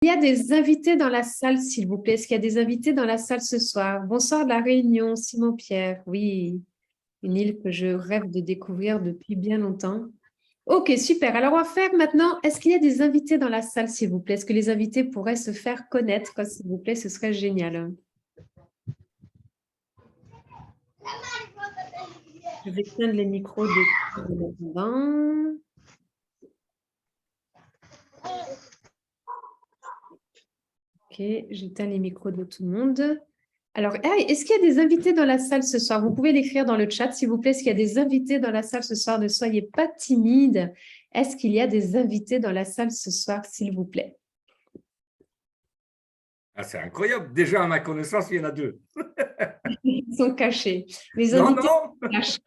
Il y a des invités dans la salle, s'il vous plaît. Est-ce qu'il y a des invités dans la salle ce soir? Bonsoir de la Réunion, Simon-Pierre. Oui, une île que je rêve de découvrir depuis bien longtemps. Ok, super. Alors, on va faire maintenant, est-ce qu'il y a des invités dans la salle, s'il vous plaît? Est-ce que les invités pourraient se faire connaître, s'il vous plaît? Ce serait génial. Je vais éteindre les micros de là-dedans. Ok, j'éteins les micros de tout le monde. Alors, est-ce qu'il y a des invités dans la salle ce soir? Vous pouvez l'écrire dans le chat, s'il vous plaît. Est-ce qu'il y a des invités dans la salle ce soir? Ne soyez pas timide. Est-ce qu'il y a des invités dans la salle ce soir, s'il vous plaît? Ah, c'est incroyable. Déjà, à ma connaissance, il y en a deux. Ils sont cachés. Les Non, invités non. sont cachés.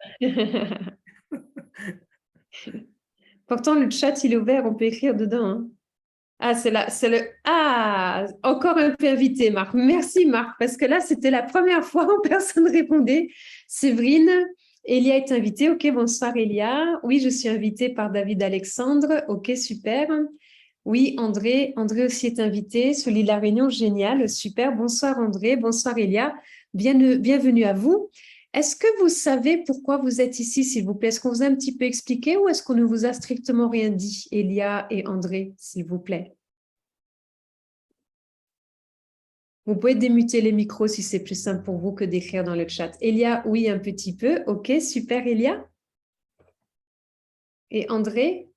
Pourtant, le chat, il est ouvert. On peut écrire dedans, hein. Ah, c'est le... Ah, encore un peu invité, Marc. Merci, Marc, parce que là, c'était la première fois où personne ne répondait. Séverine, Elia est invitée. OK, bonsoir, Elia. Oui, je suis invitée par David Alexandre. OK, super. Oui, André. André aussi est invité. Celui de La Réunion, génial, super. Bonsoir, André. Bonsoir, Elia. Bienvenue à vous. Est-ce que vous savez pourquoi vous êtes ici, s'il vous plaît? Est-ce qu'on vous a un petit peu expliqué ou est-ce qu'on ne vous a strictement rien dit, Elia et André, s'il vous plaît? Vous pouvez démuter les micros si c'est plus simple pour vous que d'écrire dans le chat. Elia, oui, un petit peu. OK, super, Elia. Et André?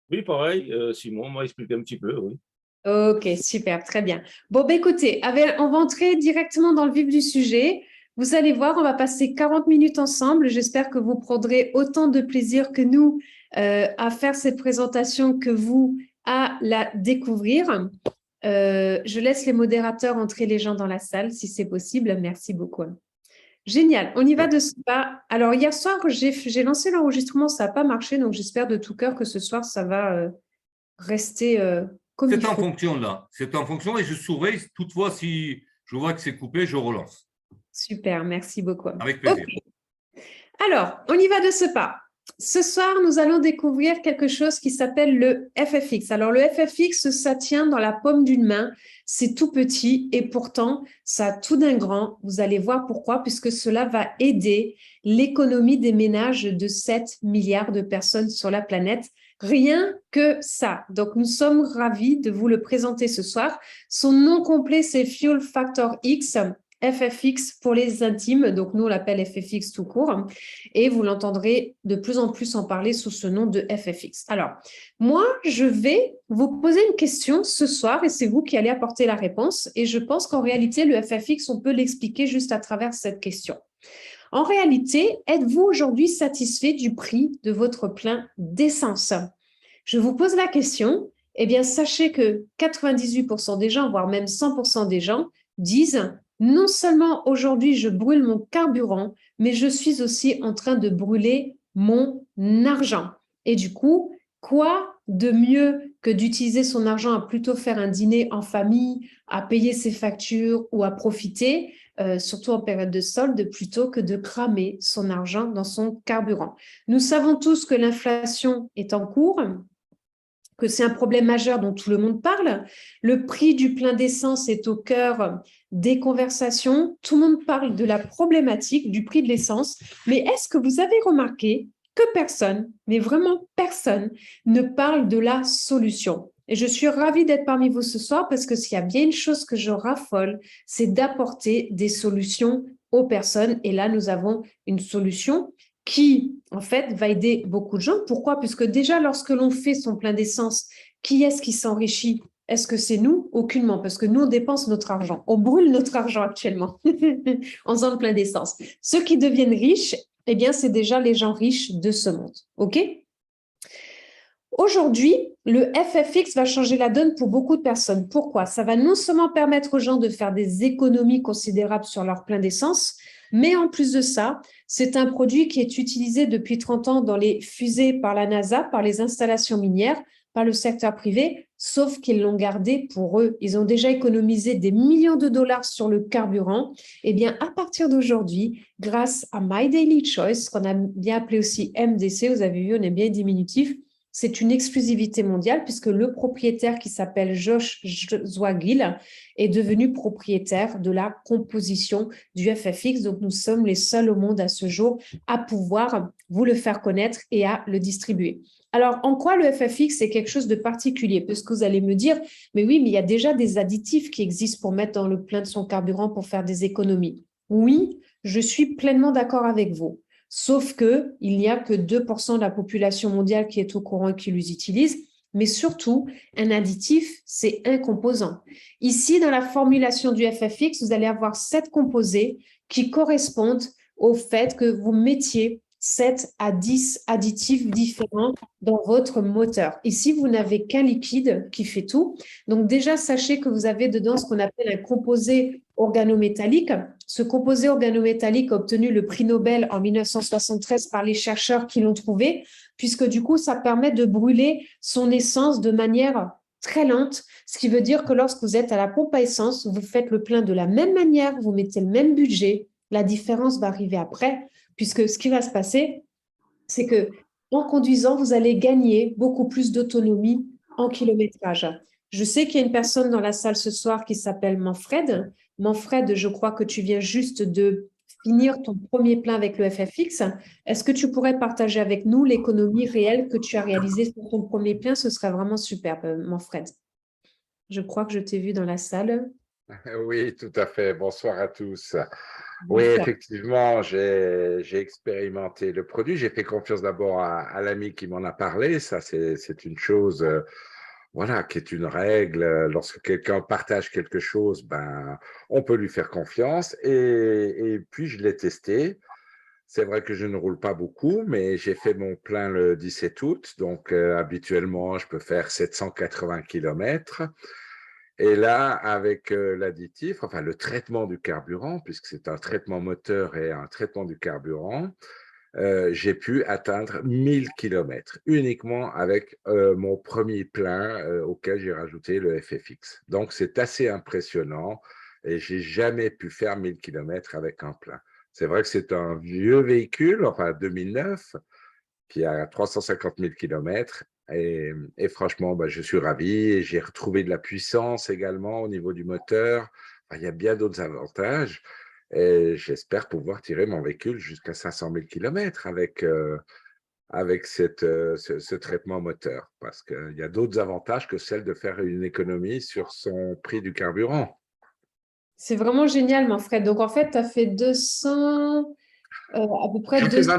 Oui, pareil, Simon m'a expliqué un petit peu, oui. OK, super, très bien. Bon, ben écoutez, on va entrer directement dans le vif du sujet. Vous allez voir, on va passer 40 minutes ensemble. J'espère que vous prendrez autant de plaisir que nous à faire cette présentation que vous à la découvrir. Je laisse les modérateurs entrer les gens dans la salle, si c'est possible. Merci beaucoup. Génial, on y va de ce pas. Alors, hier soir, j'ai lancé l'enregistrement, ça n'a pas marché, donc j'espère de tout cœur que ce soir, ça va rester comme il C'est en faut. fonction, là. C'est en fonction et je surveille. Toutefois, si je vois que c'est coupé, je relance. Super, merci beaucoup. Avec plaisir. Ok. Alors, on y va de ce pas. Ce soir, nous allons découvrir quelque chose qui s'appelle le FFX. Alors, le FFX, ça tient dans la paume d'une main. C'est tout petit et pourtant, ça a tout d'un grand. Vous allez voir pourquoi, puisque cela va aider l'économie des ménages de 7 milliards de personnes sur la planète. Rien que ça. Donc, nous sommes ravis de vous le présenter ce soir. Son nom complet, c'est Fuel Factor X. FFX pour les intimes, donc nous on l'appelle FFX tout court, et vous l'entendrez de plus en plus en parler sous ce nom de FFX. Alors, moi, je vais vous poser une question ce soir et c'est vous qui allez apporter la réponse. Et je pense qu'en réalité, le FFX, on peut l'expliquer juste à travers cette question. En réalité, êtes-vous aujourd'hui satisfait du prix de votre plein d'essence? Je vous pose la question. Eh bien, sachez que 98% des gens, voire même 100% des gens, disent non seulement aujourd'hui je brûle mon carburant, mais je suis aussi en train de brûler mon argent. Et du coup, quoi de mieux que d'utiliser son argent à plutôt faire un dîner en famille, à payer ses factures ou à profiter, surtout en période de solde, plutôt que de cramer son argent dans son carburant. Nous savons tous que l'inflation est en cours, que c'est un problème majeur dont tout le monde parle. Le prix du plein d'essence est au cœur des conversations. Tout le monde parle de la problématique du prix de l'essence. Mais est-ce que vous avez remarqué que personne, mais vraiment personne, ne parle de la solution? Et je suis ravie d'être parmi vous ce soir parce que s'il y a bien une chose que je raffole, c'est d'apporter des solutions aux personnes. Et là, nous avons une solution qui, en fait, va aider beaucoup de gens. Pourquoi? Puisque déjà, lorsque l'on fait son plein d'essence, qui est-ce qui s'enrichit? Est-ce que c'est nous? Aucunement, parce que nous, on dépense notre argent. On brûle notre argent actuellement en faisant le plein d'essence. Ceux qui deviennent riches, eh bien, c'est déjà les gens riches de ce monde. OK? Aujourd'hui, le FFX va changer la donne pour beaucoup de personnes. Pourquoi? Ça va non seulement permettre aux gens de faire des économies considérables sur leur plein d'essence, mais en plus de ça, c'est un produit qui est utilisé depuis 30 ans dans les fusées par la NASA, par les installations minières, par le secteur privé, sauf qu'ils l'ont gardé pour eux. Ils ont déjà économisé des millions de dollars sur le carburant. Eh bien, à partir d'aujourd'hui, grâce à My Daily Choice, qu'on a bien appelé aussi MDC, vous avez vu, on est bien diminutif, c'est une exclusivité mondiale puisque le propriétaire qui s'appelle Josh Zwagil est devenu propriétaire de la composition du FFX. Donc, nous sommes les seuls au monde à ce jour à pouvoir vous le faire connaître et à le distribuer. Alors, en quoi le FFX est quelque chose de particulier? Parce que vous allez me dire, mais oui, mais il y a déjà des additifs qui existent pour mettre dans le plein de son carburant pour faire des économies. Oui, je suis pleinement d'accord avec vous. Sauf qu'il n'y a que 2% de la population mondiale qui est au courant et qui les utilise. Mais surtout, un additif, c'est un composant. Ici, dans la formulation du FFX, vous allez avoir 7 composés qui correspondent au fait que vous mettiez 7 à 10 additifs différents dans votre moteur. Ici, vous n'avez qu'un liquide qui fait tout. Donc déjà, sachez que vous avez dedans ce qu'on appelle un composé organométallique. Ce composé organométallique a obtenu le prix Nobel en 1973 par les chercheurs qui l'ont trouvé, puisque du coup, ça permet de brûler son essence de manière très lente, ce qui veut dire que lorsque vous êtes à la pompe à essence, vous faites le plein de la même manière, vous mettez le même budget, la différence va arriver après, puisque ce qui va se passer, c'est que en conduisant, vous allez gagner beaucoup plus d'autonomie en kilométrage. Je sais qu'il y a une personne dans la salle ce soir qui s'appelle Manfred. Manfred, je crois que tu viens juste de finir ton premier plein avec le FFX. Est-ce que tu pourrais partager avec nous l'économie réelle que tu as réalisée sur ton premier plein? Ce serait vraiment superbe, Manfred. Je crois que je t'ai vu dans la salle. Oui, tout à fait. Bonsoir à tous. Oui, effectivement, j'ai expérimenté le produit. J'ai fait confiance d'abord à l'ami qui m'en a parlé. Ça, c'est une chose, voilà, qui est une règle. Lorsque quelqu'un partage quelque chose, ben, on peut lui faire confiance. Et puis, je l'ai testé. C'est vrai que je ne roule pas beaucoup, mais j'ai fait mon plein le 17 août. Donc, habituellement, je peux faire 780 km. Et là, avec l'additif, enfin le traitement du carburant, puisque c'est un traitement moteur et un traitement du carburant, j'ai pu atteindre 1000 km uniquement avec mon premier plein auquel j'ai rajouté le FFX. Donc, c'est assez impressionnant et j'ai jamais pu faire 1000 km avec un plein. C'est vrai que c'est un vieux véhicule, enfin 2009, qui a 350 000 km. Et franchement, bah, je suis ravi. Et j'ai retrouvé de la puissance également au niveau du moteur. Enfin, il y a bien d'autres avantages. Et j'espère pouvoir tirer mon véhicule jusqu'à 500 000 km avec ce traitement moteur. Parce qu'il y a d'autres avantages que celle de faire une économie sur son prix du carburant. C'est vraiment génial, Manfred. Donc, en fait, tu as fait 200, à peu près J'ai fait 200.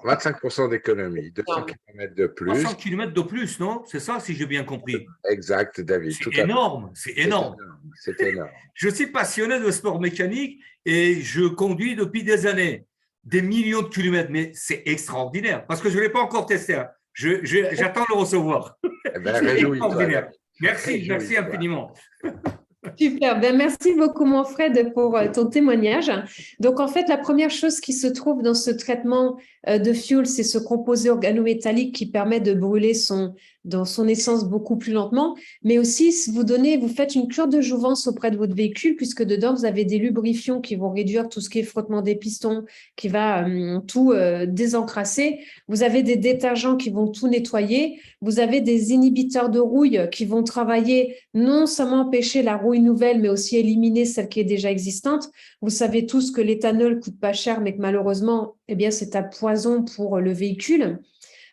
25% d'économie, 200 km de plus. 300 km de plus, non? C'est ça, si j'ai bien compris. Exact, David. C'est énorme, c'est énorme. C'est énorme. Je suis passionné de sport mécanique et je conduis depuis des années, des millions de kilomètres, mais c'est extraordinaire parce que je ne l'ai pas encore testé. Hein. J'attends de le recevoir. Eh ben, C'est réjouis-toi. extraordinaire. Merci, Réjouis-toi. merci infiniment. Super, ben merci beaucoup Manfred pour ton témoignage. Donc en fait, la première chose qui se trouve dans ce traitement de fuel, c'est ce composé organométallique qui permet de brûler dans son essence beaucoup plus lentement, mais aussi vous faites une cure de jouvence auprès de votre véhicule puisque dedans vous avez des lubrifiants qui vont réduire tout ce qui est frottement des pistons, qui va tout désencrasser. Vous avez des détergents qui vont tout nettoyer. Vous avez des inhibiteurs de rouille qui vont travailler non seulement empêcher la rouille nouvelle, mais aussi éliminer celle qui est déjà existante. Vous savez tous que l'éthanol coûte pas cher, mais que malheureusement, eh bien, c'est un poison pour le véhicule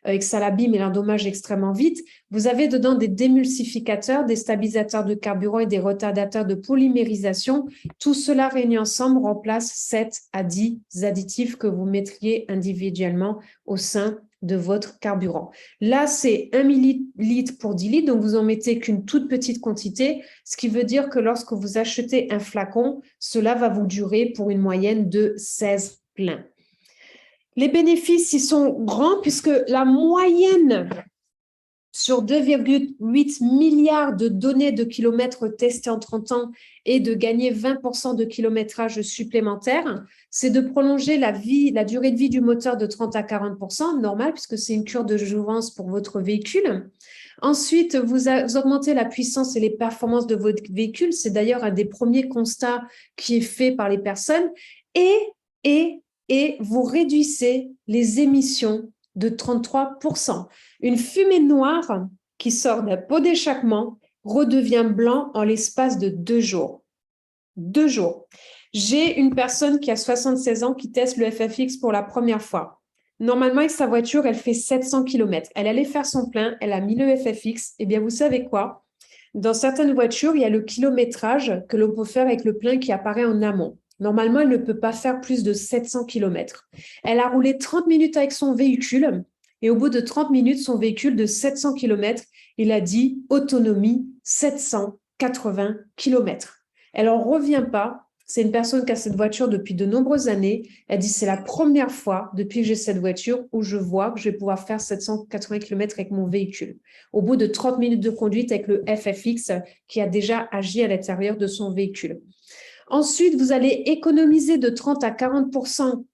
et que ça l'abîme et l'endommage extrêmement vite. Vous avez dedans des démulsificateurs, des stabilisateurs de carburant et des retardateurs de polymérisation. Tout cela réuni ensemble remplace 7 à 10 additifs que vous mettriez individuellement au sein de votre carburant. Là, c'est 1 millilitre pour 10 litres, donc vous en mettez qu'une toute petite quantité, ce qui veut dire que lorsque vous achetez un flacon, cela va vous durer pour une moyenne de 16 pleins. Les bénéfices, ils sont grands puisque la moyenne sur 2,8 milliards de données de kilomètres testés en 30 ans et de gagner 20% de kilométrage supplémentaire, c'est de prolonger la durée de vie du moteur de 30 à 40%, normal puisque c'est une cure de jouvence pour votre véhicule. Ensuite, vous augmentez la puissance et les performances de votre véhicule. C'est d'ailleurs un des premiers constats qui est fait par les personnes. Et vous réduisez les émissions de 33%. Une fumée noire qui sort d'un pot d'échappement redevient blanc en l'espace de 2 jours. 2 jours. J'ai une personne qui a 76 ans qui teste le FFX pour la première fois. Normalement, avec sa voiture, elle fait 700 km. Elle allait faire son plein, elle a mis le FFX. Eh bien, vous savez quoi? Dans certaines voitures, il y a le kilométrage que l'on peut faire avec le plein qui apparaît en amont. Normalement, elle ne peut pas faire plus de 700 km. Elle a roulé 30 minutes avec son véhicule et au bout de 30 minutes, son véhicule de 700 km, il a dit autonomie 780 km. Elle n'en revient pas. C'est une personne qui a cette voiture depuis de nombreuses années. Elle dit, c'est la première fois depuis que j'ai cette voiture où je vois que je vais pouvoir faire 780 km avec mon véhicule. Au bout de 30 minutes de conduite avec le FFX qui a déjà agi à l'intérieur de son véhicule. Ensuite, vous allez économiser de 30 à 40%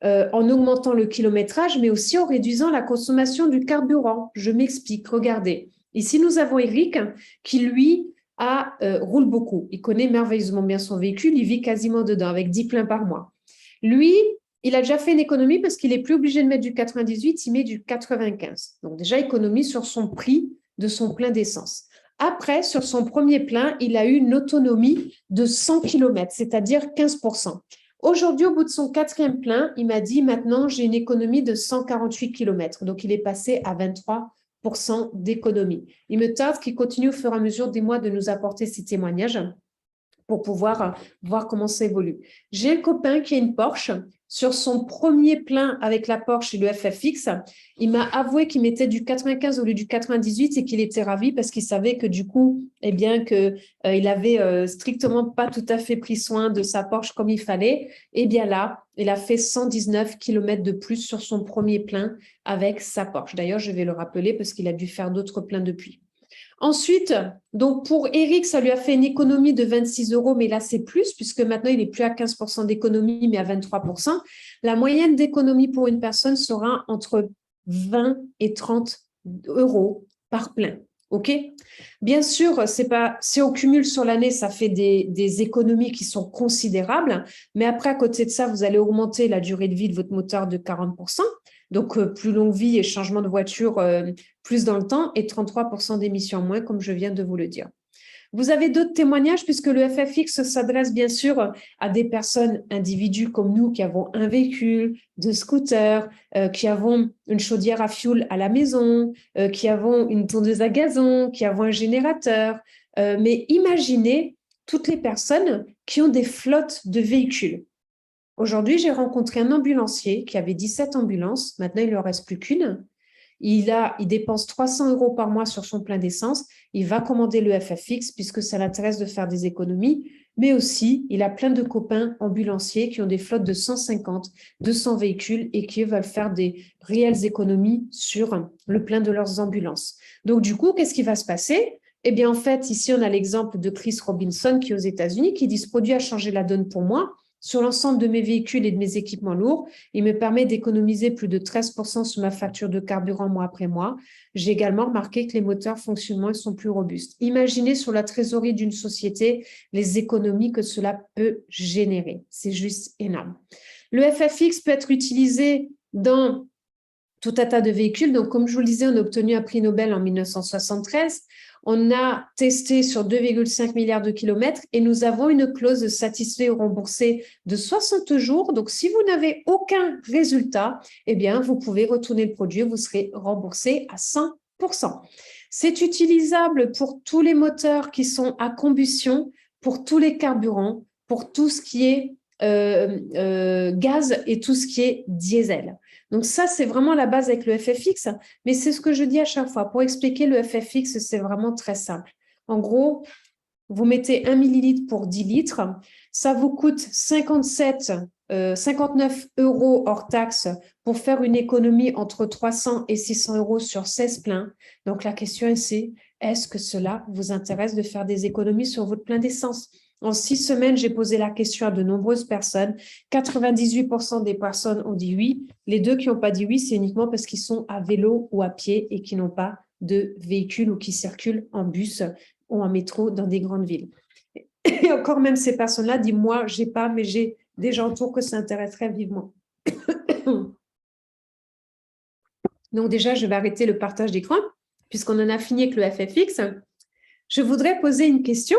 en augmentant le kilométrage, mais aussi en réduisant la consommation du carburant. Je m'explique, regardez. Ici, nous avons Eric qui, lui, roule beaucoup. Il connaît merveilleusement bien son véhicule, il vit quasiment dedans avec 10 pleins par mois. Lui, il a déjà fait une économie parce qu'il n'est plus obligé de mettre du 98, il met du 95. Donc déjà, économie sur son prix de son plein d'essence. Après, sur son premier plein, il a eu une autonomie de 100 km, c'est-à-dire 15%. Aujourd'hui, au bout de son 4e plein, il m'a dit maintenant, j'ai une économie de 148 km. Donc, il est passé à 23% d'économie. Il me tarde qu'il continue au fur et à mesure des mois de nous apporter ces témoignages pour pouvoir voir comment ça évolue. J'ai un copain qui a une Porsche. Sur son premier plein avec la Porsche et le FFX, il m'a avoué qu'il mettait du 95 au lieu du 98 et qu'il était ravi parce qu'il savait que du coup, eh bien, il avait strictement pas tout à fait pris soin de sa Porsche comme il fallait. Et bien là, il a fait 119 km de plus sur son premier plein avec sa Porsche. D'ailleurs, je vais le rappeler parce qu'il a dû faire d'autres pleins depuis. Ensuite, donc pour Eric, ça lui a fait une économie de 26 €, mais là, c'est plus, puisque maintenant, il n'est plus à 15% d'économie, mais à 23%. La moyenne d'économie pour une personne sera entre 20 et 30 € par plein. OK? Bien sûr, c'est pas, si on cumule sur l'année, ça fait des économies qui sont considérables, mais après, à côté de ça, vous allez augmenter la durée de vie de votre moteur de 40%. Donc, plus longue vie et changement de voiture plus dans le temps et 33% d'émissions en moins, comme je viens de vous le dire. Vous avez d'autres témoignages puisque le FFX s'adresse bien sûr à des personnes, individus comme nous qui avons un véhicule, deux scooters, qui avons une chaudière à fioul à la maison, qui avons une tondeuse à gazon, qui avons un générateur. Mais imaginez toutes les personnes qui ont des flottes de véhicules. Aujourd'hui, j'ai rencontré un ambulancier qui avait 17 ambulances. Maintenant, il ne lui en reste plus qu'une. Il dépense 300 € par mois sur son plein d'essence. Il va commander le FFX puisque ça l'intéresse de faire des économies. Mais aussi, il a plein de copains ambulanciers qui ont des flottes de 150, 200 véhicules et qui veulent faire des réelles économies sur le plein de leurs ambulances. Donc, du coup, qu'est-ce qui va se passer? Eh bien, en fait, ici, on a l'exemple de Chris Robinson qui est aux États-Unis qui dit « Ce produit a changé la donne pour moi. Sur l'ensemble de mes véhicules et de mes équipements lourds, il me permet d'économiser plus de 13% sur ma facture de carburant mois après mois. J'ai également remarqué que les moteurs fonctionnent moins et sont plus robustes. » Imaginez sur la trésorerie d'une société les économies que cela peut générer. C'est juste énorme. Le FFX peut être utilisé dans tout un tas de véhicules. Donc, comme je vous le disais, on a obtenu un prix Nobel en 1973. On a testé sur 2,5 milliards de kilomètres et nous avons une clause de satisfait ou remboursé de 60 jours. Donc, si vous n'avez aucun résultat, eh bien, vous pouvez retourner le produit, vous serez remboursé à 100%. C'est utilisable pour tous les moteurs qui sont à combustion, pour tous les carburants, pour tout ce qui est gaz et tout ce qui est diesel. Donc ça, c'est vraiment la base avec le FFX, mais c'est ce que je dis à chaque fois. Pour expliquer le FFX, c'est vraiment très simple. En gros, vous mettez 1 millilitre pour 10 litres, ça vous coûte 59 € hors taxe pour faire une économie entre 300 et 600 € sur 16 pleins. Donc la question c'est, est-ce que cela vous intéresse de faire des économies sur votre plein d'essence? En 6 semaines, j'ai posé la question à de nombreuses personnes. 98% des personnes ont dit oui. Les 2 qui n'ont pas dit oui, c'est uniquement parce qu'ils sont à vélo ou à pied et qui n'ont pas de véhicule ou qui circulent en bus ou en métro dans des grandes villes. Et encore même ces personnes-là disent, moi, je n'ai pas, mais j'ai des gens autour que ça intéresserait vivement. Donc déjà, je vais arrêter le partage d'écran puisqu'on en a fini avec le FFX. Je voudrais poser une question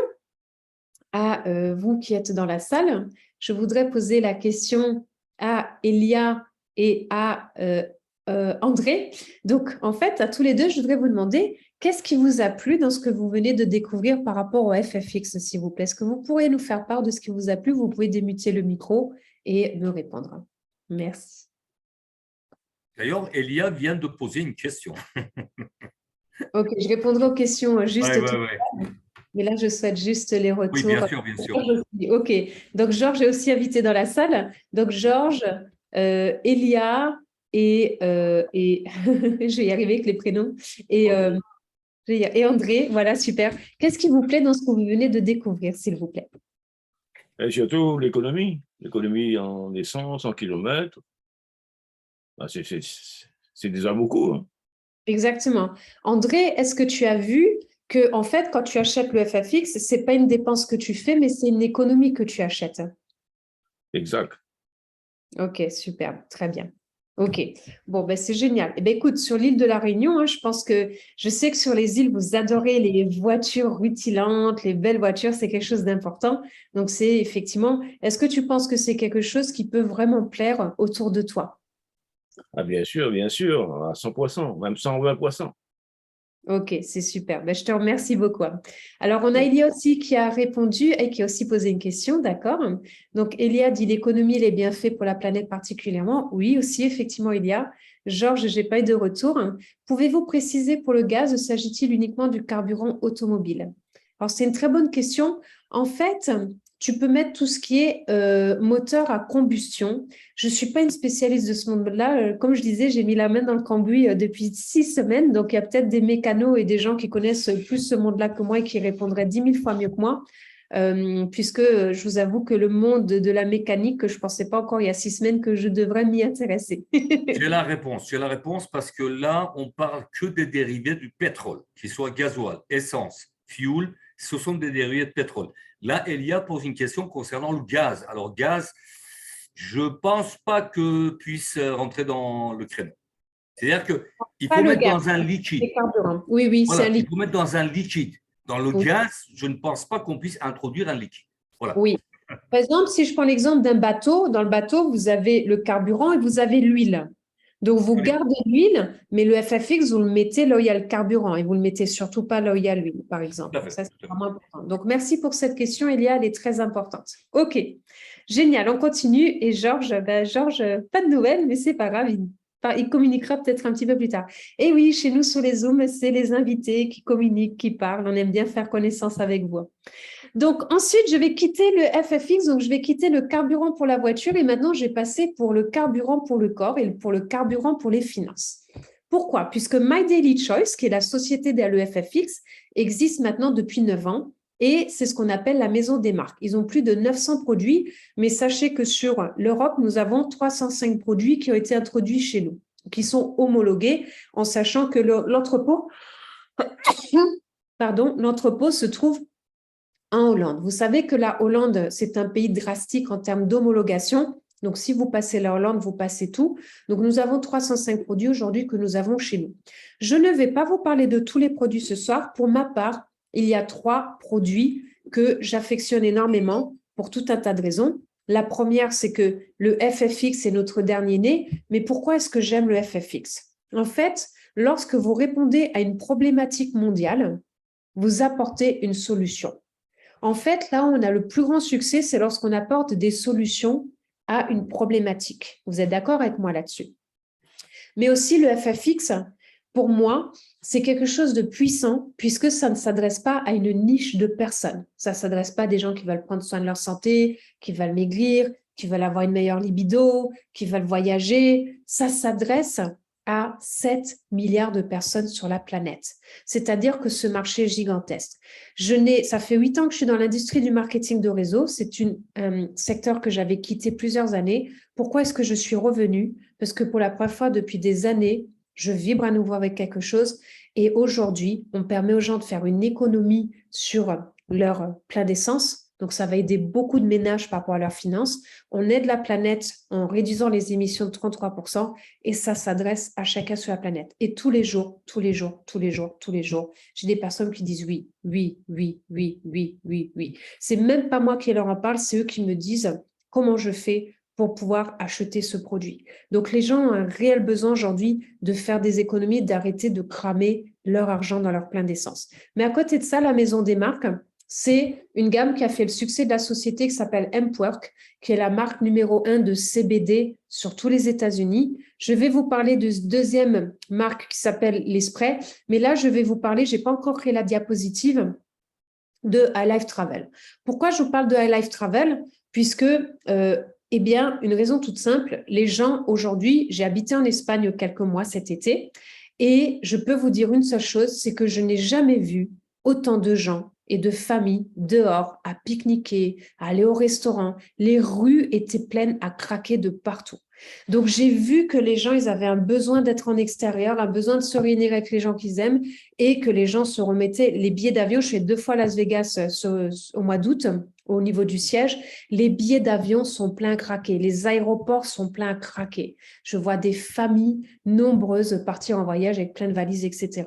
à vous qui êtes dans la salle. Je voudrais poser la question à Elia et à André. Donc, en fait, à tous les deux, je voudrais vous demander qu'est-ce qui vous a plu dans ce que vous venez de découvrir par rapport au FFX, s'il vous plaît. Est-ce que vous pourriez nous faire part de ce qui vous a plu? Vous pouvez démuter le micro et me répondre. Merci. D'ailleurs, Elia vient de poser une question. Ok, je répondrai aux questions juste Ouais, tout. ouais. Mais là, je souhaite juste les retours. Oui, bien sûr, bien sûr. Ok, donc Georges est aussi invité dans la salle. Donc Georges, Elia et je vais y arriver avec les prénoms. Et André, voilà, super. Qu'est-ce qui vous plaît dans ce que vous venez de découvrir, s'il vous plaît? Et surtout l'économie. L'économie en essence, en kilomètres. Ah, c'est déjà beaucoup. Hein. Exactement. André, est-ce que tu as vu que, en fait, quand tu achètes le FFX, ce n'est pas une dépense que tu fais, mais c'est une économie que tu achètes? Exact. Ok, super, très bien. Ok, bon, ben, c'est génial. Eh ben, écoute, sur l'île de la Réunion, hein, je sais que sur les îles, vous adorez les voitures rutilantes, les belles voitures, c'est quelque chose d'important. Donc, c'est effectivement, est-ce que tu penses que c'est quelque chose qui peut vraiment plaire autour de toi? Ah, bien sûr, à 100%, même 120%. Ok, c'est super. Ben, je te remercie beaucoup. Alors, on a Elia aussi qui a répondu et qui a aussi posé une question, d'accord? Donc, Elia dit l'économie, les bienfaits pour la planète particulièrement. Oui, aussi, effectivement, Elia. Georges, je n'ai pas eu de retour. Pouvez-vous préciser pour le gaz, s'agit-il uniquement du carburant automobile? Alors, c'est une très bonne question. En fait, tu peux mettre tout ce qui est moteur à combustion. Je ne suis pas une spécialiste de ce monde-là. Comme je disais, j'ai mis la main dans le cambouis depuis 6 semaines. Donc, il y a peut-être des mécanos et des gens qui connaissent plus ce monde-là que moi et qui répondraient 10 000 fois mieux que moi. Puisque je vous avoue que le monde de la mécanique, je ne pensais pas encore il y a 6 semaines que je devrais m'y intéresser. J'ai la réponse parce que là, on parle que des dérivés du pétrole, qu'ils soient gasoil, essence, fuel, ce sont des dérivés de pétrole. Là, Elia pose une question concernant le gaz. Alors, gaz, je ne pense pas que puisse rentrer dans le créneau. C'est-à-dire qu'il Pas faut le mettre gaz, dans un les liquide. carburants. Oui, oui, c'est un Voilà, il liquide. faut mettre dans un liquide. Dans le Oui. gaz, je ne pense pas qu'on puisse introduire un liquide. Voilà. Oui. Par exemple, si je prends l'exemple d'un bateau, dans le bateau, vous avez le carburant et vous avez l'huile. Donc, vous Oui. gardez l'huile, mais le FFX, vous le mettez là où il y a le carburant et vous ne le mettez surtout pas là où il y a l'huile, par exemple. Tout à fait, Ça, c'est tout à fait. vraiment important. Donc, merci pour cette question, Elia, elle est très importante. OK, génial, on continue. Et Georges, pas de nouvelles, mais c'est pas grave, il communiquera peut-être un petit peu plus tard. Et oui, chez nous, sur les Zooms, c'est les invités qui communiquent, qui parlent. On aime bien faire connaissance avec vous. Donc, ensuite, je vais quitter le FFX, donc je vais quitter le carburant pour la voiture et maintenant, je vais passer pour le carburant pour le corps et pour le carburant pour les finances. Pourquoi? Puisque My Daily Choice, qui est la société derrière le FFX, existe maintenant depuis 9 ans et c'est ce qu'on appelle la maison des marques. Ils ont plus de 900 produits, mais sachez que sur l'Europe, nous avons 305 produits qui ont été introduits chez nous, qui sont homologués en sachant que l'entrepôt se trouve en Hollande. Vous savez que la Hollande, c'est un pays drastique en termes d'homologation. Donc, si vous passez la Hollande, vous passez tout. Donc, nous avons 305 produits aujourd'hui que nous avons chez nous. Je ne vais pas vous parler de tous les produits ce soir. Pour ma part, il y a 3 produits que j'affectionne énormément pour tout un tas de raisons. La première, c'est que le FFX est notre dernier né. Mais pourquoi est-ce que j'aime le FFX? En fait, lorsque vous répondez à une problématique mondiale, vous apportez une solution. En fait, là où on a le plus grand succès, c'est lorsqu'on apporte des solutions à une problématique. Vous êtes d'accord avec moi là-dessus? Mais aussi le FFX, pour moi, c'est quelque chose de puissant puisque ça ne s'adresse pas à une niche de personnes. Ça ne s'adresse pas à des gens qui veulent prendre soin de leur santé, qui veulent maigrir, qui veulent avoir une meilleure libido, qui veulent voyager. Ça s'adresse à 7 milliards de personnes sur la planète. C'est-à-dire que ce marché est gigantesque. Ça fait 8 ans que je suis dans l'industrie du marketing de réseau. C'est un secteur que j'avais quitté plusieurs années. Pourquoi est-ce que je suis revenue? Parce que pour la première fois depuis des années, je vibre à nouveau avec quelque chose. Et aujourd'hui, on permet aux gens de faire une économie sur leur plein d'essence. Donc, ça va aider beaucoup de ménages par rapport à leurs finances. On aide la planète en réduisant les émissions de 33% et ça s'adresse à chacun sur la planète. Et tous les jours, j'ai des personnes qui disent oui, oui, oui, oui, oui, oui, oui. C'est même pas moi qui leur en parle, c'est eux qui me disent comment je fais pour pouvoir acheter ce produit. Donc, les gens ont un réel besoin aujourd'hui de faire des économies, d'arrêter de cramer leur argent dans leur plein d'essence. Mais à côté de ça, la maison des marques, c'est une gamme qui a fait le succès de la société qui s'appelle Hempwork, qui est la marque numéro 1 de CBD sur tous les États-Unis. Je vais vous parler de deuxième marque qui s'appelle les sprays, mais là, je vais vous parler, je n'ai pas encore créé la diapositive, de High Life Travel. Pourquoi je vous parle de High Life Travel? Puisque, eh bien, une raison toute simple, les gens aujourd'hui, j'ai habité en Espagne quelques mois cet été, et je peux vous dire une seule chose, c'est que je n'ai jamais vu autant de gens et de familles dehors à pique-niquer, à aller au restaurant. Les rues étaient pleines à craquer de partout. Donc, j'ai vu que les gens, ils avaient un besoin d'être en extérieur, un besoin de se réunir avec les gens qu'ils aiment et que les gens se remettaient les billets d'avion. Je fais 2 fois Las Vegas au mois d'août au niveau du siège. Les billets d'avion sont pleins à craquer. Les aéroports sont pleins à craquer. Je vois des familles nombreuses partir en voyage avec plein de valises, etc.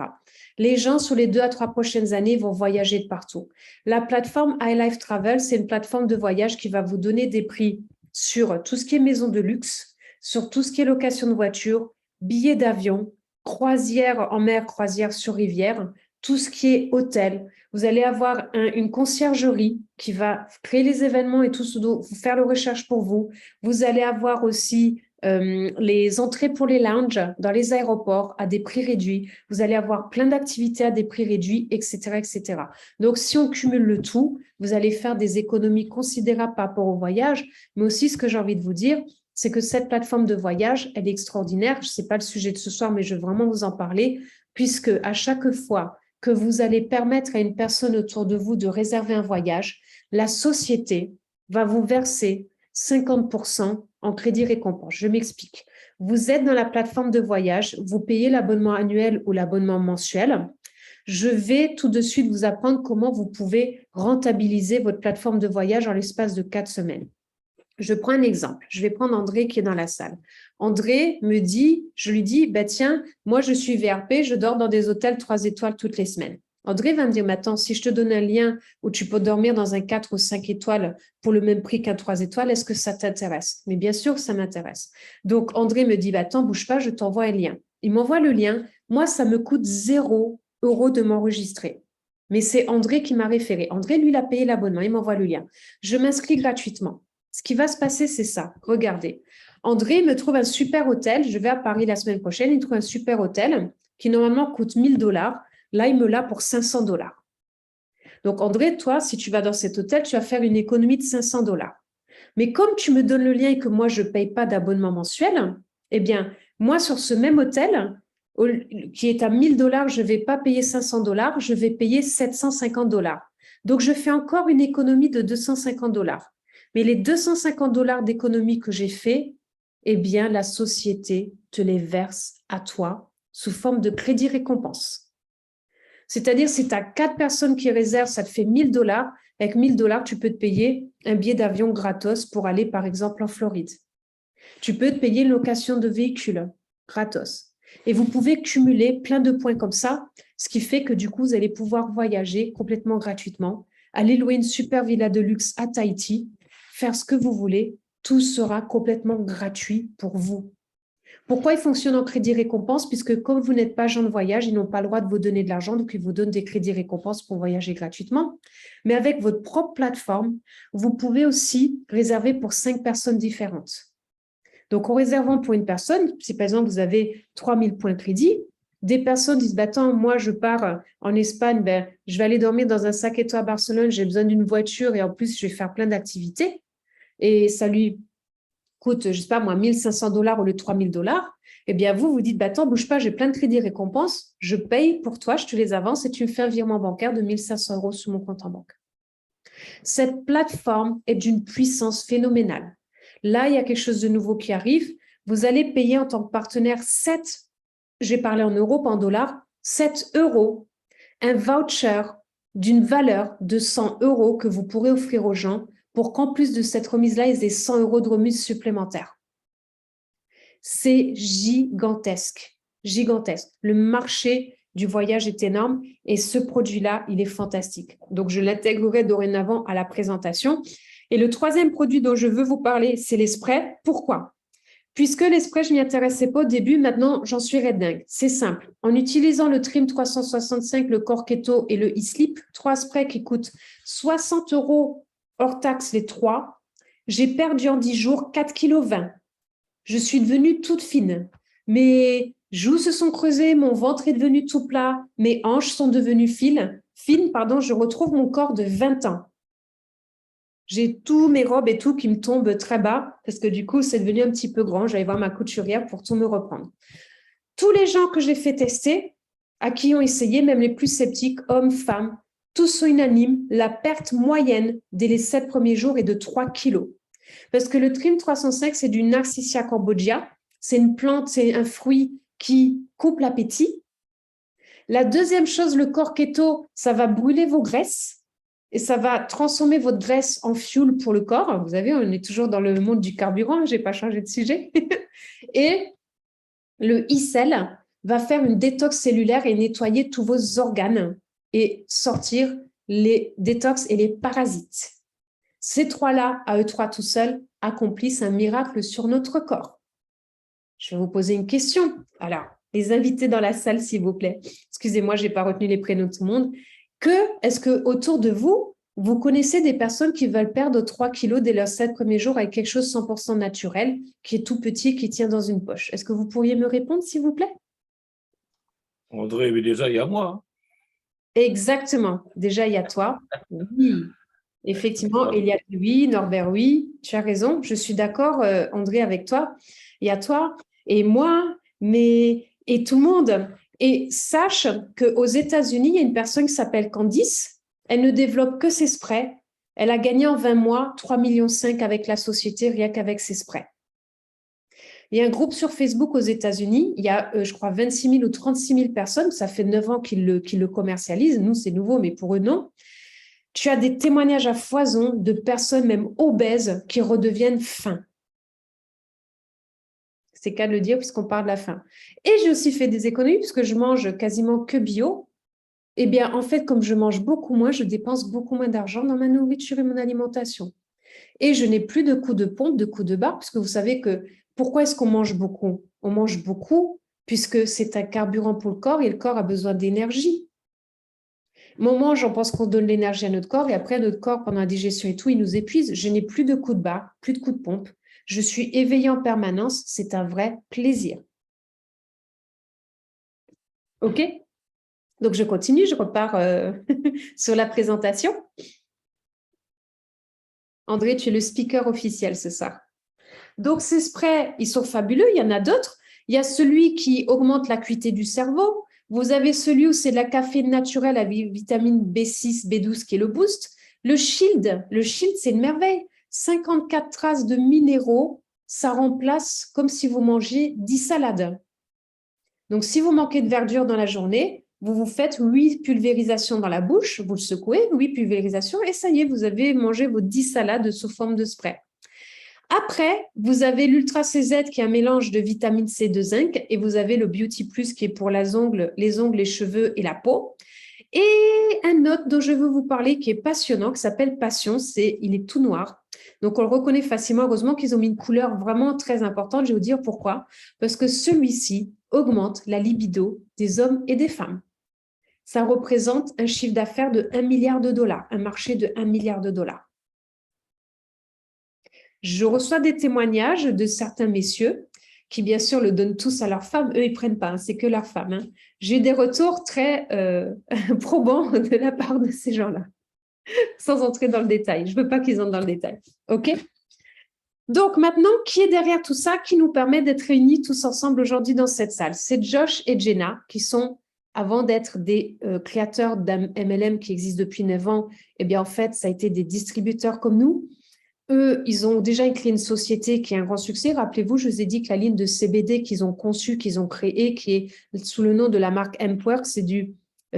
Les gens, sur les 2 à 3 prochaines années, vont voyager de partout. La plateforme High Life Travel, c'est une plateforme de voyage qui va vous donner des prix sur tout ce qui est maison de luxe, sur tout ce qui est location de voiture, billets d'avion, croisière en mer, croisière sur rivière, tout ce qui est hôtel. Vous allez avoir une conciergerie qui va créer les événements et tout ce dont vous faire les recherches pour vous. Vous allez avoir aussi les entrées pour les lounges dans les aéroports à des prix réduits. Vous allez avoir plein d'activités à des prix réduits, etc., etc. Donc, si on cumule le tout, vous allez faire des économies considérables par rapport au voyage. Mais aussi, ce que j'ai envie de vous dire, c'est que cette plateforme de voyage, elle est extraordinaire. Ce n'est pas le sujet de ce soir, mais je veux vraiment vous en parler, puisque à chaque fois que vous allez permettre à une personne autour de vous de réserver un voyage, la société va vous verser 50% en crédit récompense. Je m'explique. Vous êtes dans la plateforme de voyage, vous payez l'abonnement annuel ou l'abonnement mensuel. Je vais tout de suite vous apprendre comment vous pouvez rentabiliser votre plateforme de voyage en l'espace de 4 semaines. Je prends un exemple. Je vais prendre André qui est dans la salle. André me dit, je lui dis, bah tiens, moi je suis VRP, je dors dans des hôtels 3 étoiles toutes les semaines. André va me dire, mais attends, si je te donne un lien où tu peux dormir dans un 4 ou 5 étoiles pour le même prix qu'un 3 étoiles, est-ce que ça t'intéresse? Mais bien sûr, ça m'intéresse. Donc André me dit, bah attends, bouge pas, je t'envoie un lien. Il m'envoie le lien. Moi, ça me coûte 0 € de m'enregistrer. Mais c'est André qui m'a référé. André, lui, il a payé l'abonnement, il m'envoie le lien. Je m'inscris gratuitement. Ce qui va se passer, c'est ça. Regardez. André me trouve un super hôtel. Je vais à Paris la semaine prochaine. Il trouve un super hôtel qui normalement coûte 1 000 $. Là, il me l'a pour 500 $. Donc, André, toi, si tu vas dans cet hôtel, tu vas faire une économie de 500 $. Mais comme tu me donnes le lien et que moi, je ne paye pas d'abonnement mensuel, eh bien, moi, sur ce même hôtel, qui est à 1 000 $, je ne vais pas payer 500 $, je vais payer 750 $. Donc, je fais encore une économie de 250 $. Mais les 250 $ d'économie que j'ai fait, eh bien, la société te les verse à toi sous forme de crédit récompense. C'est-à-dire, si tu as 4 personnes qui réservent, ça te fait 1 000 $. Avec 1 000 $, tu peux te payer un billet d'avion gratos pour aller, par exemple, en Floride. Tu peux te payer une location de véhicule gratos. Et vous pouvez cumuler plein de points comme ça, ce qui fait que du coup, vous allez pouvoir voyager complètement gratuitement, aller louer une super villa de luxe à Tahiti, faire ce que vous voulez, tout sera complètement gratuit pour vous. Pourquoi ils fonctionnent en crédit récompense? Puisque comme vous n'êtes pas agent de voyage, ils n'ont pas le droit de vous donner de l'argent, donc ils vous donnent des crédits récompenses pour voyager gratuitement. Mais avec votre propre plateforme, vous pouvez aussi réserver pour 5 personnes différentes. Donc, en réservant pour une personne, si par exemple vous avez 3 000 points crédit, des personnes disent, bah, attends, moi je pars en Espagne, ben, je vais aller dormir dans un 5 étoiles à Barcelone, j'ai besoin d'une voiture et en plus je vais faire plein d'activités. Et ça lui coûte, je ne sais pas moi, 1 500 $ au lieu de 3 000 $, eh bien vous dites, bah, attends, bouge pas, j'ai plein de crédits récompenses, je paye pour toi, je te les avance et tu me fais un virement bancaire de 1 500 € sur mon compte en banque. Cette plateforme est d'une puissance phénoménale. Là, il y a quelque chose de nouveau qui arrive. Vous allez payer en tant que partenaire 7, j'ai parlé en euros, pas en dollars, 7 €, un voucher d'une valeur de 100 € que vous pourrez offrir aux gens pour qu'en plus de cette remise-là, ils aient 100 € de remise supplémentaire. C'est gigantesque, gigantesque. Le marché du voyage est énorme et ce produit-là, il est fantastique. Donc, je l'intégrerai dorénavant à la présentation. Et le troisième produit dont je veux vous parler, c'est les sprays. Pourquoi? Puisque les sprays, je ne m'y intéressais pas au début, maintenant, j'en suis dingue. C'est simple. En utilisant le Trim 365, le Core Keto et le e-Sleep, 3 sprays qui coûtent 60 € hors taxe les 3, j'ai perdu en 10 jours 4,20 kg. Je suis devenue toute fine. Mes joues se sont creusées, mon ventre est devenu tout plat, mes hanches sont devenues fines, je retrouve mon corps de 20 ans. J'ai tous mes robes et tout qui me tombent très bas parce que du coup, c'est devenu un petit peu grand. J'allais voir ma couturière pour tout me reprendre. Tous les gens que j'ai fait tester, à qui ont essayé, même les plus sceptiques, hommes, femmes, tous sont unanimes. La perte moyenne dès les 7 premiers jours est de 3 kilos. Parce que le Trim 305, c'est du Narcissia cambogia. C'est une plante, c'est un fruit qui coupe l'appétit. La deuxième chose, le Core Keto, ça va brûler vos graisses et ça va transformer votre graisse en fuel pour le corps. Vous savez, on est toujours dans le monde du carburant, je n'ai pas changé de sujet. Et le e-cell va faire une détox cellulaire et nettoyer tous vos organes et sortir les détox et les parasites. Ces trois-là, à eux trois tout seuls, accomplissent un miracle sur notre corps. Je vais vous poser une question. Alors, les invités dans la salle, s'il vous plaît. Excusez-moi, je n'ai pas retenu les prénoms de tout le monde. Est-ce que autour de vous, vous connaissez des personnes qui veulent perdre 3 kilos dès leurs 7 premiers jours avec quelque chose 100% naturel, qui est tout petit, qui tient dans une poche? Est-ce que vous pourriez me répondre, s'il vous plaît? André, mais déjà, il y a moi. Exactement. Déjà, il y a toi. Oui. Effectivement, Eliade, oui, Norbert, oui, tu as raison, je suis d'accord, André, avec toi. Il y a toi et moi, et tout le monde. Et sache qu'aux États-Unis, il y a une personne qui s'appelle Candice, elle ne développe que ses sprays. Elle a gagné en 20 mois 3,5 millions avec la société, rien qu'avec ses sprays. Il y a un groupe sur Facebook aux États-Unis, il y a, je crois, 26 000 ou 36 000 personnes, ça fait 9 ans qu'ils le commercialisent, nous c'est nouveau, mais pour eux non. Tu as des témoignages à foison de personnes même obèses qui redeviennent fins. C'est le cas de le dire puisqu'on parle de la faim. Et j'ai aussi fait des économies puisque je mange quasiment que bio. Eh bien, en fait, comme je mange beaucoup moins, je dépense beaucoup moins d'argent dans ma nourriture et mon alimentation. Et je n'ai plus de coups de pompe, de coups de barre, puisque vous savez que pourquoi est-ce qu'on mange beaucoup? On mange beaucoup puisque c'est un carburant pour le corps et le corps a besoin d'énergie. On mange, on pense qu'on donne l'énergie à notre corps et après, notre corps, pendant la digestion et tout, il nous épuise. Je n'ai plus de coups de barre, plus de coups de pompe. Je suis éveillée en permanence. C'est un vrai plaisir. OK? Donc, je continue. Je repars sur la présentation. André, tu es le speaker officiel, c'est ça. Donc, ces sprays, ils sont fabuleux. Il y en a d'autres. Il y a celui qui augmente l'acuité du cerveau. Vous avez celui où c'est de la caféine naturelle avec vitamine B6, B12 qui est le boost. Le Shield, c'est une merveille. 54 traces de minéraux, ça remplace comme si vous mangiez 10 salades. Donc, si vous manquez de verdure dans la journée, vous vous faites 8 pulvérisations dans la bouche, vous le secouez, 8 pulvérisations, et ça y est, vous avez mangé vos 10 salades sous forme de spray. Après, vous avez l'Ultra CZ qui est un mélange de vitamine C, de zinc, et vous avez le Beauty Plus qui est pour les ongles, les cheveux et la peau. Et un autre dont je veux vous parler qui est passionnant, qui s'appelle Passion, il est tout noir. Donc, on le reconnaît facilement. Heureusement qu'ils ont mis une couleur vraiment très importante. Je vais vous dire pourquoi. Parce que celui-ci augmente la libido des hommes et des femmes. Ça représente un chiffre d'affaires de 1 milliard de dollars, un marché de 1 milliard de dollars. Je reçois des témoignages de certains messieurs qui, bien sûr, le donnent tous à leurs femmes. Eux, ils ne prennent pas, hein, c'est que leurs femmes. Hein. J'ai des retours très probants de la part de ces gens-là, sans entrer dans le détail. Je ne veux pas qu'ils entrent dans le détail. OK? Donc, maintenant, qui est derrière tout ça, qui nous permet d'être réunis tous ensemble aujourd'hui dans cette salle? C'est Josh et Jenna, qui sont, avant d'être des créateurs d'MLM qui existent depuis 9 ans, eh bien, en fait, ça a été des distributeurs comme nous. Eux, ils ont déjà créé une société qui a un grand succès. Rappelez-vous, je vous ai dit que la ligne de CBD qu'ils ont conçue, qu'ils ont créée, qui est sous le nom de la marque Hempwork, c'est du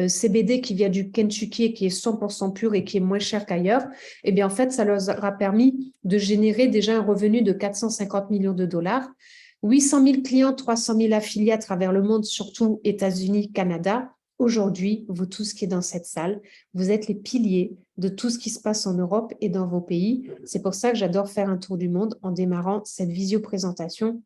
CBD qui vient du Kentucky et qui est 100% pur et qui est moins cher qu'ailleurs, eh bien, en fait, ça leur a permis de générer déjà un revenu de 450 millions de dollars. 800 000 clients, 300 000 affiliés à travers le monde, surtout États-Unis, Canada. Aujourd'hui, vous tous qui êtes dans cette salle, vous êtes les piliers de tout ce qui se passe en Europe et dans vos pays. C'est pour ça que j'adore faire un tour du monde en démarrant cette visio-présentation,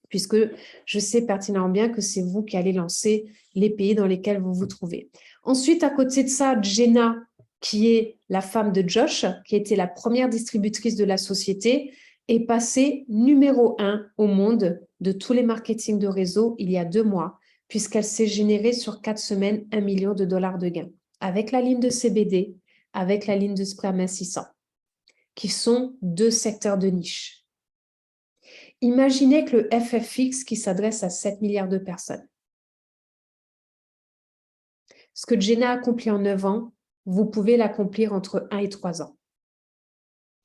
puisque je sais pertinemment bien que c'est vous qui allez lancer les pays dans lesquels vous vous trouvez. Ensuite, à côté de ça, Jenna, qui est la femme de Josh, qui était la première distributrice de la société, est passée numéro 1 au monde de tous les marketing de réseau il y a 2 mois, puisqu'elle s'est générée sur 4 semaines 1 million de dollars de gains, avec la ligne de CBD, avec la ligne de spray amincissant, qui sont 2 secteurs de niche. Imaginez que le FFX qui s'adresse à 7 milliards de personnes. Ce que Jenna a accompli en 9 ans, vous pouvez l'accomplir entre 1 et 3 ans.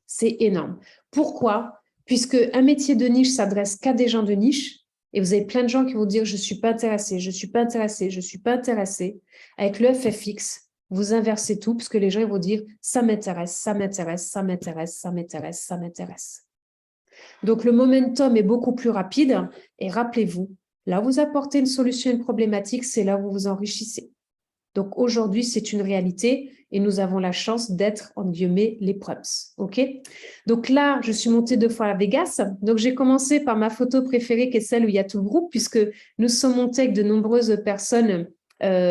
C'est énorme. Pourquoi? Puisque un métier de niche s'adresse qu'à des gens de niche, et vous avez plein de gens qui vont dire « je ne suis pas intéressé, je ne suis pas intéressé, je ne suis pas intéressé ». Avec le FFX, vous inversez tout, parce que les gens vont dire « ça m'intéresse, ça m'intéresse, ça m'intéresse, ça m'intéresse, ça m'intéresse ». Donc, le momentum est beaucoup plus rapide, et rappelez-vous, là où vous apportez une solution à une problématique, c'est là où vous vous enrichissez. Donc, aujourd'hui, c'est une réalité et nous avons la chance d'être, en guillemets, les proms. OK? Donc là, je suis montée 2 fois à Vegas. Donc, j'ai commencé par ma photo préférée qui est celle où il y a tout le groupe puisque nous sommes montés avec de nombreuses personnes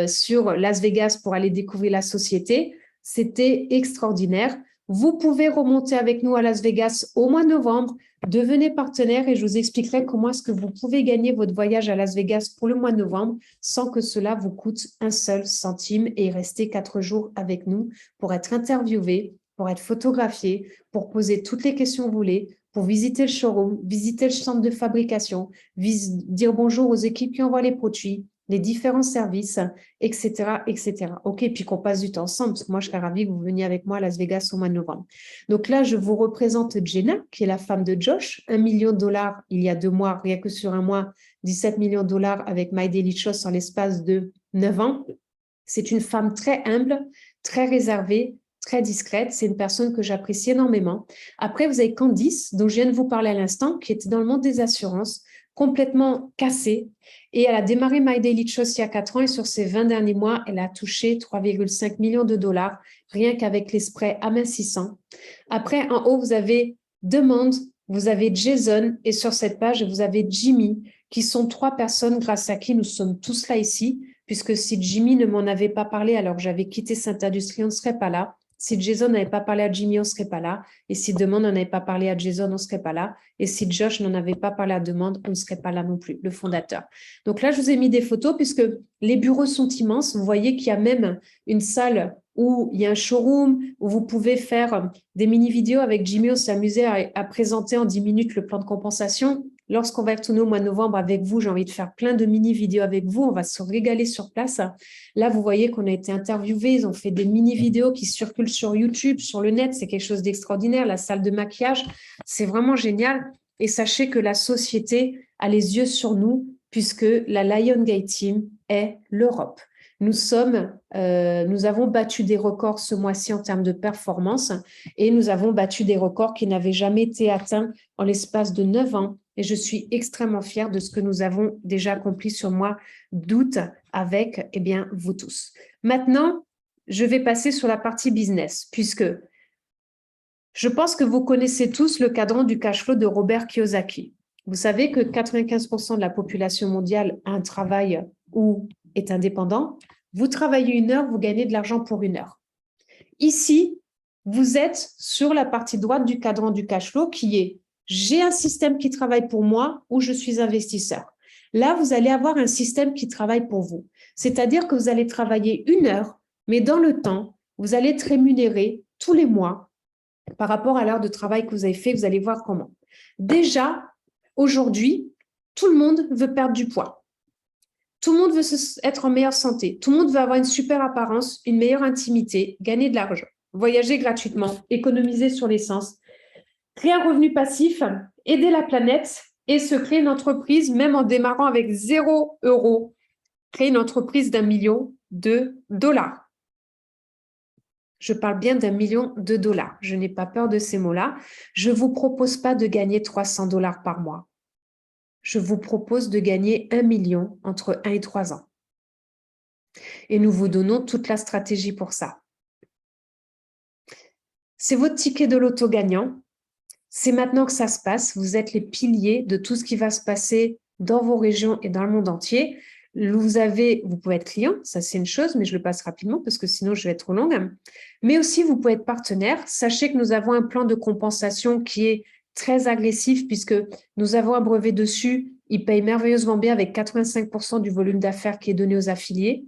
sur Las Vegas pour aller découvrir la société. C'était extraordinaire. Vous pouvez remonter avec nous à Las Vegas au mois de novembre. Devenez partenaire et je vous expliquerai comment est-ce que vous pouvez gagner votre voyage à Las Vegas pour le mois de novembre sans que cela vous coûte un seul centime et rester 4 jours avec nous pour être interviewé, pour être photographié, pour poser toutes les questions que vous voulez, pour visiter le showroom, visiter le centre de fabrication, dire bonjour aux équipes qui envoient les produits, les différents services, etc., etc. OK, puis qu'on passe du temps ensemble, parce que moi, je serais ravie que vous veniez avec moi à Las Vegas au mois de novembre. Donc là, je vous représente Jenna, qui est la femme de Josh, 1 million de dollars il y a 2 mois, rien que sur un mois, 17 millions de dollars avec My Daily Chose en l'espace de 9 ans. C'est une femme très humble, très réservée, très discrète. C'est une personne que j'apprécie énormément. Après, vous avez Candice, dont je viens de vous parler à l'instant, qui était dans le monde des assurances, complètement cassée. Et elle a démarré My Daily Chose il y a 4 ans et sur ces 20 derniers mois, elle a touché 3,5 millions de dollars, rien qu'avec les sprays amincissants. Après, en haut, vous avez Demande, vous avez Jason et sur cette page, vous avez Jimmy, qui sont 3 personnes grâce à qui nous sommes tous là ici, puisque si Jimmy ne m'en avait pas parlé alors que j'avais quitté Sainte-Industrie, on ne serait pas là. Si Jason n'avait pas parlé à Jimmy, on ne serait pas là. Et si Demande n'avait pas parlé à Jason, on ne serait pas là. Et si Josh n'en avait pas parlé à Demande, on ne serait pas là non plus, le fondateur. Donc là, je vous ai mis des photos puisque les bureaux sont immenses. Vous voyez qu'il y a même une salle où il y a un showroom, où vous pouvez faire des mini-vidéos avec Jimmy. On s'est amusé à présenter en 10 minutes le plan de compensation. Lorsqu'on va retourner au mois de novembre avec vous, j'ai envie de faire plein de mini-vidéos avec vous. On va se régaler sur place. Là, vous voyez qu'on a été interviewés. Ils ont fait des mini-vidéos qui circulent sur YouTube, sur le net. C'est quelque chose d'extraordinaire. La salle de maquillage, c'est vraiment génial. Et sachez que la société a les yeux sur nous puisque la Lion Gate Team est l'Europe. Nous avons battu des records ce mois-ci en termes de performance et nous avons battu des records qui n'avaient jamais été atteints en l'espace de 9 ans. Et je suis extrêmement fière de ce que nous avons déjà accompli sur le mois d'août avec vous tous. Maintenant, je vais passer sur la partie business puisque je pense que vous connaissez tous le cadran du cash flow de Robert Kiyosaki. Vous savez que 95% de la population mondiale a un travail ou est indépendant. Vous travaillez 1 heure, vous gagnez de l'argent pour 1 heure. Ici, vous êtes sur la partie droite du cadran du cash flow qui est « j'ai un système qui travaille pour moi ou je suis investisseur ». Là, vous allez avoir un système qui travaille pour vous. C'est-à-dire que vous allez travailler 1 heure, mais dans le temps, vous allez être rémunéré tous les mois par rapport à l'heure de travail que vous avez fait. Vous allez voir comment. Déjà, aujourd'hui, tout le monde veut perdre du poids. Tout le monde veut être en meilleure santé. Tout le monde veut avoir une super apparence, une meilleure intimité, gagner de l'argent, voyager gratuitement, économiser sur l'essence, créer un revenu passif, aider la planète et se créer une entreprise, même en démarrant avec 0 €. créer une entreprise d'1 million de dollars. Je parle bien d'1 million de dollars. Je n'ai pas peur de ces mots-là. Je ne vous propose pas de gagner 300 dollars par mois. Je vous propose de gagner 1 million entre 1 et 3 ans. Et nous vous donnons toute la stratégie pour ça. C'est votre ticket de loto gagnant. C'est maintenant que ça se passe. Vous êtes les piliers de tout ce qui va se passer dans vos régions et dans le monde entier. Vous pouvez être client, ça c'est une chose, mais je le passe rapidement parce que sinon je vais être trop longue. Mais aussi, vous pouvez être partenaire. Sachez que nous avons un plan de compensation qui est très agressif puisque nous avons un brevet dessus. Il paye merveilleusement bien avec 85% du volume d'affaires qui est donné aux affiliés.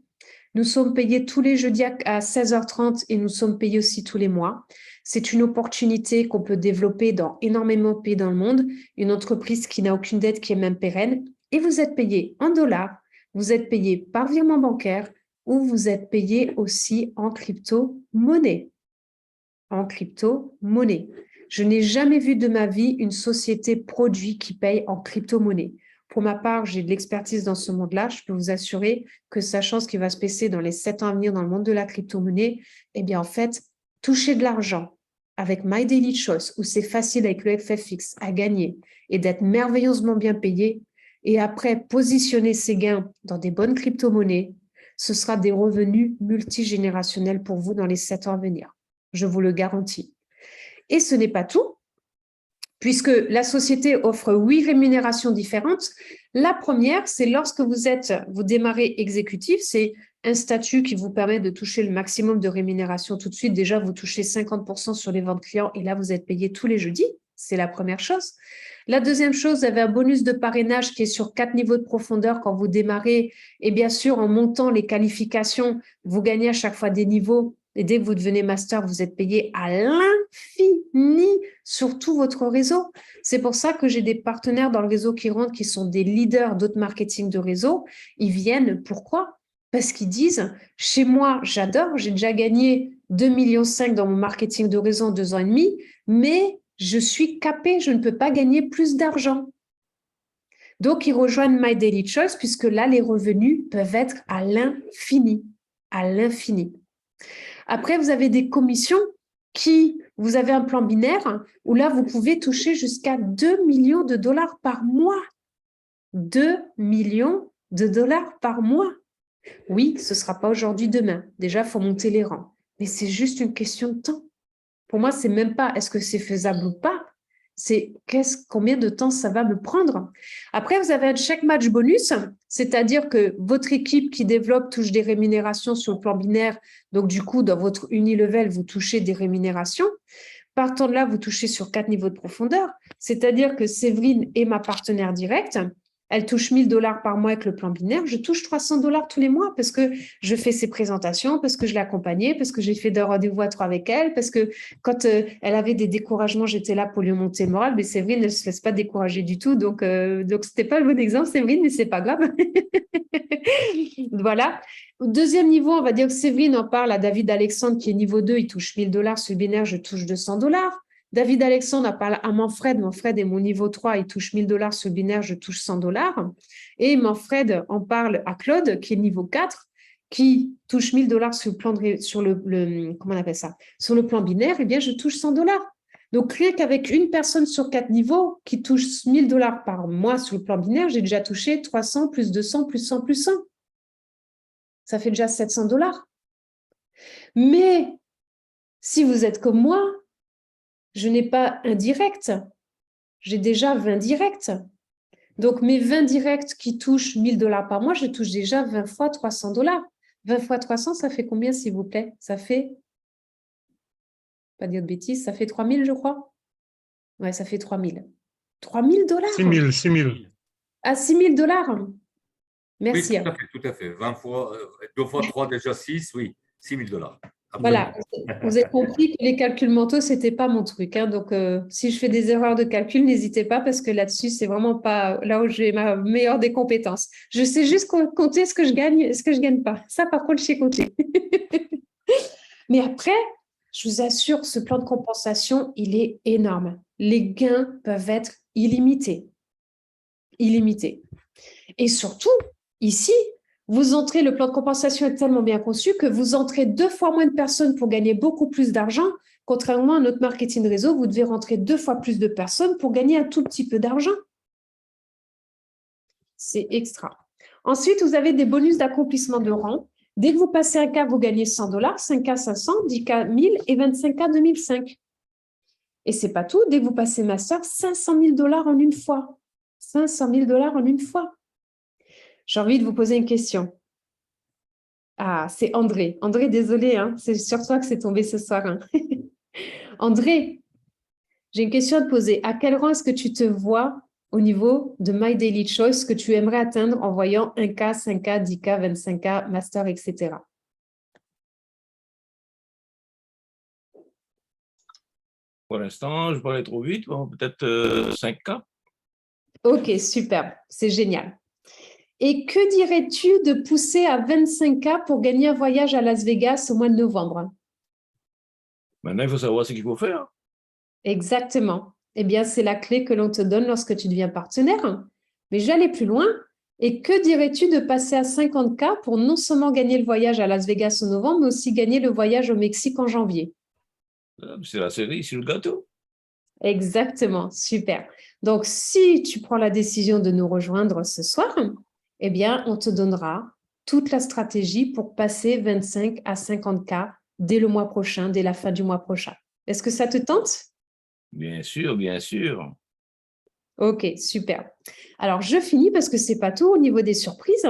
Nous sommes payés tous les jeudis à 16h30 et nous sommes payés aussi tous les mois. C'est une opportunité qu'on peut développer dans énormément de pays dans le monde, une entreprise qui n'a aucune dette, qui est même pérenne. Et vous êtes payé en dollars, vous êtes payé par virement bancaire ou vous êtes payé aussi en crypto-monnaie. En crypto-monnaie. Je n'ai jamais vu de ma vie une société produit qui paye en crypto-monnaie. Pour ma part, j'ai de l'expertise dans ce monde-là. Je peux vous assurer que sachant ce qui va se passer dans les 7 ans à venir dans le monde de la crypto-monnaie, eh bien, en fait, toucher de l'argent avec My Daily Choice, où c'est facile avec le FFX à gagner et d'être merveilleusement bien payé, et après positionner ces gains dans des bonnes crypto-monnaies, ce sera des revenus multigénérationnels pour vous dans les 7 ans à venir. Je vous le garantis. Et ce n'est pas tout, puisque la société offre 8 rémunérations différentes. La première, c'est lorsque vous démarrez exécutif, c'est un statut qui vous permet de toucher le maximum de rémunération tout de suite. Déjà, vous touchez 50% sur les ventes clients et là, vous êtes payé tous les jeudis. C'est la première chose. La deuxième chose, vous avez un bonus de parrainage qui est sur 4 niveaux de profondeur quand vous démarrez. Et bien sûr, en montant les qualifications, vous gagnez à chaque fois des niveaux. Et dès que vous devenez master, vous êtes payé à l'infini sur tout votre réseau. C'est pour ça que j'ai des partenaires dans le réseau qui rentrent, qui sont des leaders d'autres marketing de réseau. Ils viennent, pourquoi? Parce qu'ils disent, chez moi, j'adore, j'ai déjà gagné 2,5 millions dans mon marketing de réseau en 2 ans et demi, mais je suis capée, je ne peux pas gagner plus d'argent. Donc, ils rejoignent My Daily Choice, puisque là, les revenus peuvent être à l'infini. À l'infini. Après, vous avez des commissions vous avez un plan binaire où là, vous pouvez toucher jusqu'à 2 millions de dollars par mois. 2 millions de dollars par mois. Oui, ce ne sera pas aujourd'hui, demain. Déjà, il faut monter les rangs. Mais c'est juste une question de temps. Pour moi, ce n'est même pas est-ce que c'est faisable ou pas. C'est combien de temps ça va me prendre. Après, vous avez un check match bonus, c'est-à-dire que votre équipe qui développe touche des rémunérations sur le plan binaire. Donc, du coup, dans votre unilevel, vous touchez des rémunérations. Partant de là, vous touchez sur 4 niveaux de profondeur. C'est-à-dire que Séverine est ma partenaire directe. Elle touche 1 000 dollars par mois avec le plan binaire. Je touche 300 dollars tous les mois parce que je fais ses présentations, parce que je l'ai accompagnée, parce que j'ai fait des rendez-vous à 3 avec elle, parce que quand elle avait des découragements, j'étais là pour lui monter le moral. Mais Séverine, elle ne se laisse pas décourager du tout. Donc ce n'était pas le bon exemple, Séverine, mais ce n'est pas grave. Voilà. Au deuxième niveau, on va dire que Séverine en parle à David Alexandre qui est niveau 2, il touche 1 000 dollars sur le binaire, je touche 200 dollars. David Alexandre en parle à Manfred. Manfred est mon niveau 3, il touche 1 000 dollars sur le binaire, je touche 100 dollars. Et Manfred en parle à Claude qui est niveau 4, qui touche 1 000 dollars sur le plan comment on appelle ça, sur le plan binaire, eh bien je touche 100 dollars. Donc, rien qu'avec une personne sur 4 niveaux qui touche 1 000 dollars par mois sur le plan binaire, j'ai déjà touché 300 plus 200 plus 100 plus 100. Ça fait déjà 700 dollars. Mais si vous êtes comme moi, je n'ai pas un direct. J'ai déjà 20 directs. Donc, mes 20 directs qui touchent 1 000 dollars par mois, je touche déjà 20 fois 300 dollars. 20 fois 300, ça fait combien, s'il vous plaît? Ça fait, pas dire de bêtises, ça fait 3 000, je crois. Ouais, ça fait 3 000. 3 000 dollars? 6 000. À 6 000 dollars. Merci. Oui, tout à fait. 20 fois, 2 fois 3, déjà 6, oui, 6 000 dollars. Voilà, vous avez compris que les calculs mentaux, ce n'était pas mon truc. Hein. Donc, si je fais des erreurs de calcul, n'hésitez pas parce que là-dessus, c'est vraiment pas là où j'ai ma meilleure des compétences. Je sais juste compter ce que je gagne et ce que je ne gagne pas. Ça, par contre, je sais compter. Mais après, je vous assure, ce plan de compensation, il est énorme. Les gains peuvent être illimités. Illimités. Et surtout, ici, Vous entrez, le plan de compensation est tellement bien conçu que vous entrez 2 fois moins de personnes pour gagner beaucoup plus d'argent. Contrairement à notre marketing réseau, vous devez rentrer 2 fois plus de personnes pour gagner un tout petit peu d'argent. C'est extra. Ensuite, vous avez des bonus d'accomplissement de rang. Dès que vous passez un cas, vous gagnez 100 $, 5K 500, 10K 1000 et 25K 2005. Et ce n'est pas tout. Dès que vous passez master, 500 000 $ en une fois. 500 000 $ en une fois. J'ai envie de vous poser une question. Ah, c'est André. André, désolé, hein, c'est sur toi que c'est tombé ce soir. Hein. André, j'ai une question à te poser. À quel rang est-ce que tu te vois au niveau de My Daily Choice que tu aimerais atteindre en voyant 1K, 5K, 10K, 25K, master, etc. Pour l'instant, je ne vais pas aller trop vite, bon, peut-être 5K. Ok, super, c'est génial. Et que dirais-tu de pousser à 25K pour gagner un voyage à Las Vegas au mois de novembre? Maintenant, il faut savoir ce qu'il faut faire. Exactement. Eh bien, c'est la clé que l'on te donne lorsque tu deviens partenaire. Mais j'allais plus loin. Et que dirais-tu de passer à 50K pour non seulement gagner le voyage à Las Vegas en novembre, mais aussi gagner le voyage au Mexique en janvier? C'est la série sur le gâteau. Exactement, super. Donc, si tu prends la décision de nous rejoindre ce soir, eh bien, on te donnera toute la stratégie pour passer 25 à 50K dès le mois prochain, dès la fin du mois prochain. Est-ce que ça te tente? Bien sûr, bien sûr. Ok, super. Alors, je finis parce que ce n'est pas tout au niveau des surprises.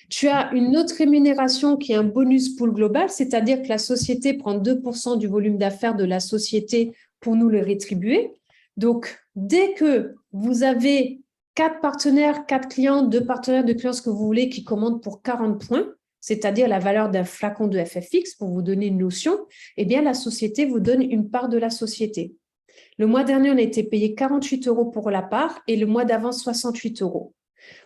Tu as une autre rémunération qui est un bonus pool global, c'est-à-dire que la société prend 2% du volume d'affaires de la société pour nous le rétribuer. Donc, dès que vous avez 4 partenaires, 4 clients, 2 partenaires de clients, ce que vous voulez, qui commandent pour 40 points, c'est-à-dire la valeur d'un flacon de FFX, pour vous donner une notion, eh bien, la société vous donne une part de la société. Le mois dernier, on a été payé 48 € pour la part et le mois d'avant, 68 €.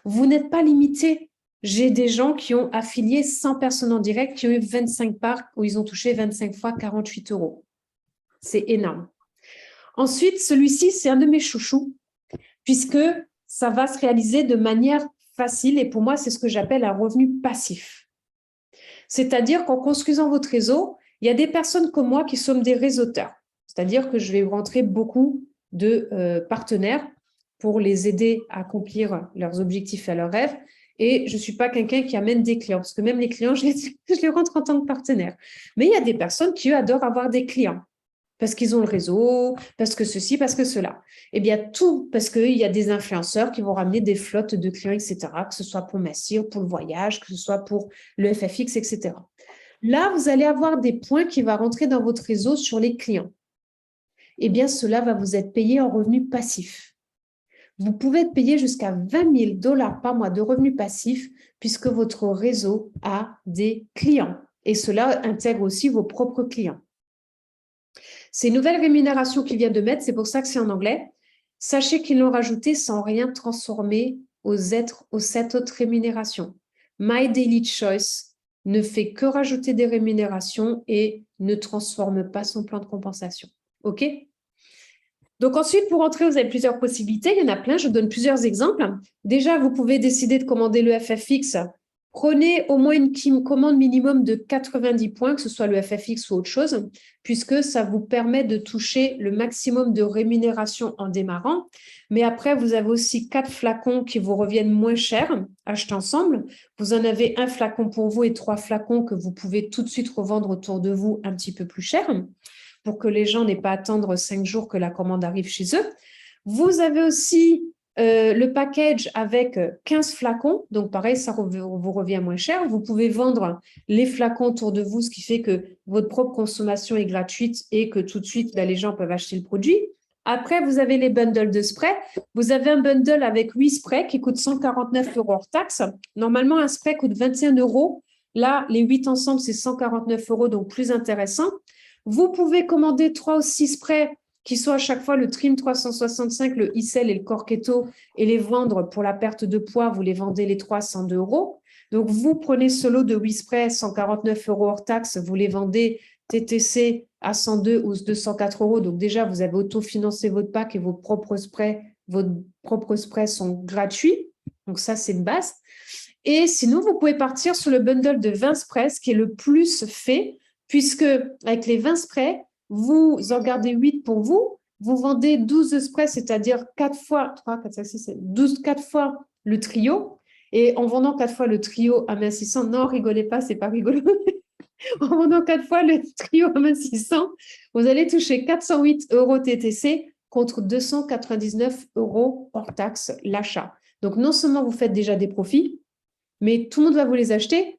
Vous n'êtes pas limité. J'ai des gens qui ont affilié 100 personnes en direct, qui ont eu 25 parts où ils ont touché 25 fois 48 €. C'est énorme. Ensuite, celui-ci, c'est un de mes chouchous, puisque ça va se réaliser de manière facile et pour moi, c'est ce que j'appelle un revenu passif. C'est-à-dire qu'en construisant votre réseau, il y a des personnes comme moi qui sont des réseauteurs. C'est-à-dire que je vais rentrer beaucoup de partenaires pour les aider à accomplir leurs objectifs et leurs rêves. Et je ne suis pas quelqu'un qui amène des clients, parce que même les clients, je les rentre en tant que partenaire. Mais il y a des personnes qui, eux, adorent avoir des clients, parce qu'ils ont le réseau, parce que ceci, parce que cela. Eh bien, tout, parce qu'il y a des influenceurs qui vont ramener des flottes de clients, etc., que ce soit pour Massir, pour le voyage, que ce soit pour le FFX, etc. Là, vous allez avoir des points qui vont rentrer dans votre réseau sur les clients. Eh bien, cela va vous être payé en revenu passif. Vous pouvez être payé jusqu'à 20 000 $ par mois de revenus passifs puisque votre réseau a des clients. Et cela intègre aussi vos propres clients. Ces nouvelles rémunérations qu'ils viennent de mettre, c'est pour ça que c'est en anglais. Sachez qu'ils l'ont rajouté sans rien transformer aux 7 autres rémunérations. My Daily Choice ne fait que rajouter des rémunérations et ne transforme pas son plan de compensation. OK? Donc ensuite, pour entrer, vous avez plusieurs possibilités. Il y en a plein, je donne plusieurs exemples. Déjà, vous pouvez décider de commander le FFX. Prenez au moins une commande minimum de 90 points, que ce soit le FFX ou autre chose, puisque ça vous permet de toucher le maximum de rémunération en démarrant. Mais après, vous avez aussi 4 flacons qui vous reviennent moins cher, achetés ensemble. Vous en avez un flacon pour vous et 3 flacons que vous pouvez tout de suite revendre autour de vous un petit peu plus cher, pour que les gens n'aient pas à attendre 5 jours que la commande arrive chez eux. Vous avez aussi le package avec 15 flacons, donc pareil, ça vous revient moins cher. Vous pouvez vendre les flacons autour de vous, ce qui fait que votre propre consommation est gratuite et que tout de suite, les gens peuvent acheter le produit. Après, vous avez les bundles de sprays. Vous avez un bundle avec 8 sprays qui coûte 149 € hors taxe. Normalement, un spray coûte 21 €. Là, les 8 ensemble, c'est 149 €, donc plus intéressant. Vous pouvez commander 3 ou 6 sprays qui sont à chaque fois le Trim 365, le Icel et le Corketo et les vendre pour la perte de poids. Vous les vendez les 3 102 €. Donc, vous prenez ce lot de 8 sprays, 149 € hors taxe, vous les vendez TTC à 102 ou 204 €. Donc, déjà, vous avez autofinancé votre pack et vos propres sprays sont gratuits. Donc, ça, c'est une base. Et sinon, vous pouvez partir sur le bundle de 20 sprays, ce qui est le plus fait, puisque avec les 20 sprays, vous en gardez 8 pour vous, vous vendez 12 sprays, c'est-à-dire 4 fois, 3, 4, 5, 6, 7, 12, 4 fois le trio. Et en vendant 4 fois le trio amincissant, non, rigolez pas, c'est pas rigolo. En vendant 4 fois le trio amincissant, vous allez toucher 408 € TTC contre 299 € hors taxe l'achat. Donc, non seulement vous faites déjà des profits, mais tout le monde va vous les acheter.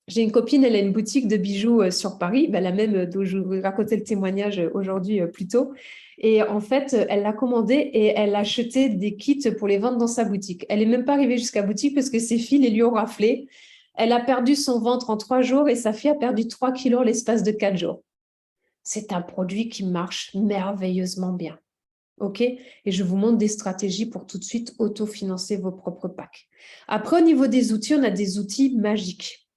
J'ai une copine, elle a une boutique de bijoux sur Paris, la même dont je vous racontais le témoignage aujourd'hui plus tôt. Et en fait, elle l'a commandé et elle a acheté des kits pour les vendre dans sa boutique. Elle n'est même pas arrivée jusqu'à la boutique parce que ses filles les lui ont raflé. Elle a perdu son ventre en 3 jours et sa fille a perdu 3 kilos en l'espace de 4 jours. C'est un produit qui marche merveilleusement bien. OK? Et je vous montre des stratégies pour tout de suite autofinancer vos propres packs. Après, au niveau des outils, on a des outils magiques.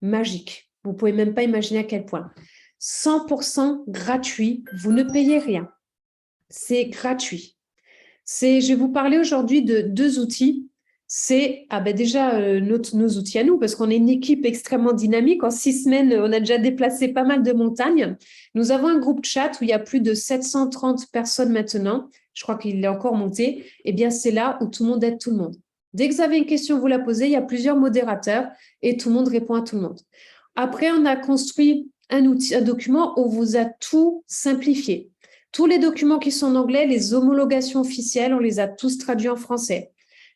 Magiques. Vous ne pouvez même pas imaginer à quel point. 100% gratuit, vous ne payez rien. C'est gratuit. Je vais vous parler aujourd'hui de 2 outils. C'est déjà nos outils à nous, parce qu'on est une équipe extrêmement dynamique. En 6 semaines, on a déjà déplacé pas mal de montagnes. Nous avons un groupe chat où il y a plus de 730 personnes maintenant. Je crois qu'il est encore monté. Eh bien, c'est là où tout le monde aide tout le monde. Dès que vous avez une question, vous la posez. Il y a plusieurs modérateurs et tout le monde répond à tout le monde. Après, on a construit un document où on vous a tout simplifié. Tous les documents qui sont en anglais, les homologations officielles, on les a tous traduits en français.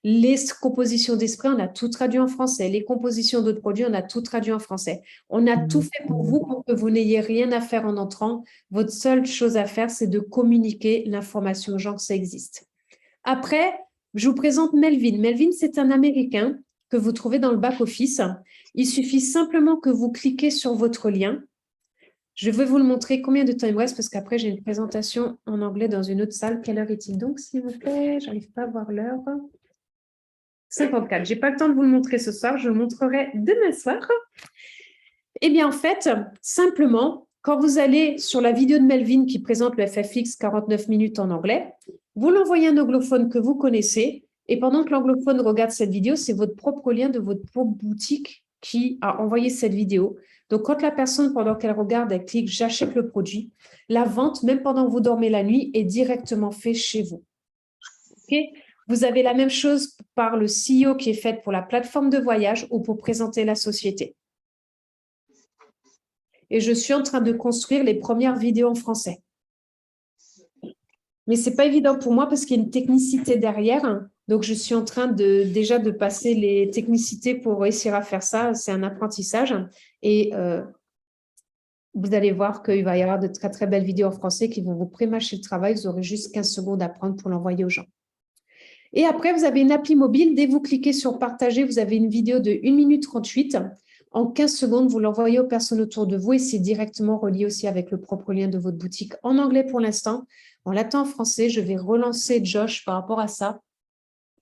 Les compositions d'esprit, on a tout traduit en français. Les compositions d'autres produits, on a tout traduit en français. On a tout fait pour vous pour que vous n'ayez rien à faire en entrant. Votre seule chose à faire, c'est de communiquer l'information aux gens que ça existe. Après, je vous présente Melvin. Melvin, c'est un Américain que vous trouvez dans le back-office. Il suffit simplement que vous cliquez sur votre lien. Je vais vous le montrer combien de temps il me reste parce qu'après, j'ai une présentation en anglais dans une autre salle. Quelle heure est-il donc, s'il vous plaît? Je n'arrive pas à voir l'heure. 54. Je n'ai pas le temps de vous le montrer ce soir. Je le montrerai demain soir. Eh bien, en fait, simplement, quand vous allez sur la vidéo de Melvin qui présente le FFX 49 minutes en anglais, vous l'envoyez à un anglophone que vous connaissez et pendant que l'anglophone regarde cette vidéo, c'est votre propre lien de votre propre boutique qui a envoyé cette vidéo. Donc, quand la personne, pendant qu'elle regarde, elle clique « J'achète le produit », la vente, même pendant que vous dormez la nuit, est directement faite chez vous. OK ? Vous avez la même chose par le CEO qui est fait pour la plateforme de voyage ou pour présenter la société. Et je suis en train de construire les premières vidéos en français. Mais ce n'est pas évident pour moi parce qu'il y a une technicité derrière. Donc, je suis en train déjà de passer les technicités pour réussir à faire ça. C'est un apprentissage. Et vous allez voir qu'il va y avoir de très, très belles vidéos en français qui vont vous pré-mâcher le travail. Vous aurez juste 15 secondes à prendre pour l'envoyer aux gens. Et après, vous avez une appli mobile. Dès que vous cliquez sur « Partager », vous avez une vidéo de 1 minute 38. En 15 secondes, vous l'envoyez aux personnes autour de vous et c'est directement relié aussi avec le propre lien de votre boutique. En anglais pour l'instant, on l'attend en français. Je vais relancer Josh par rapport à ça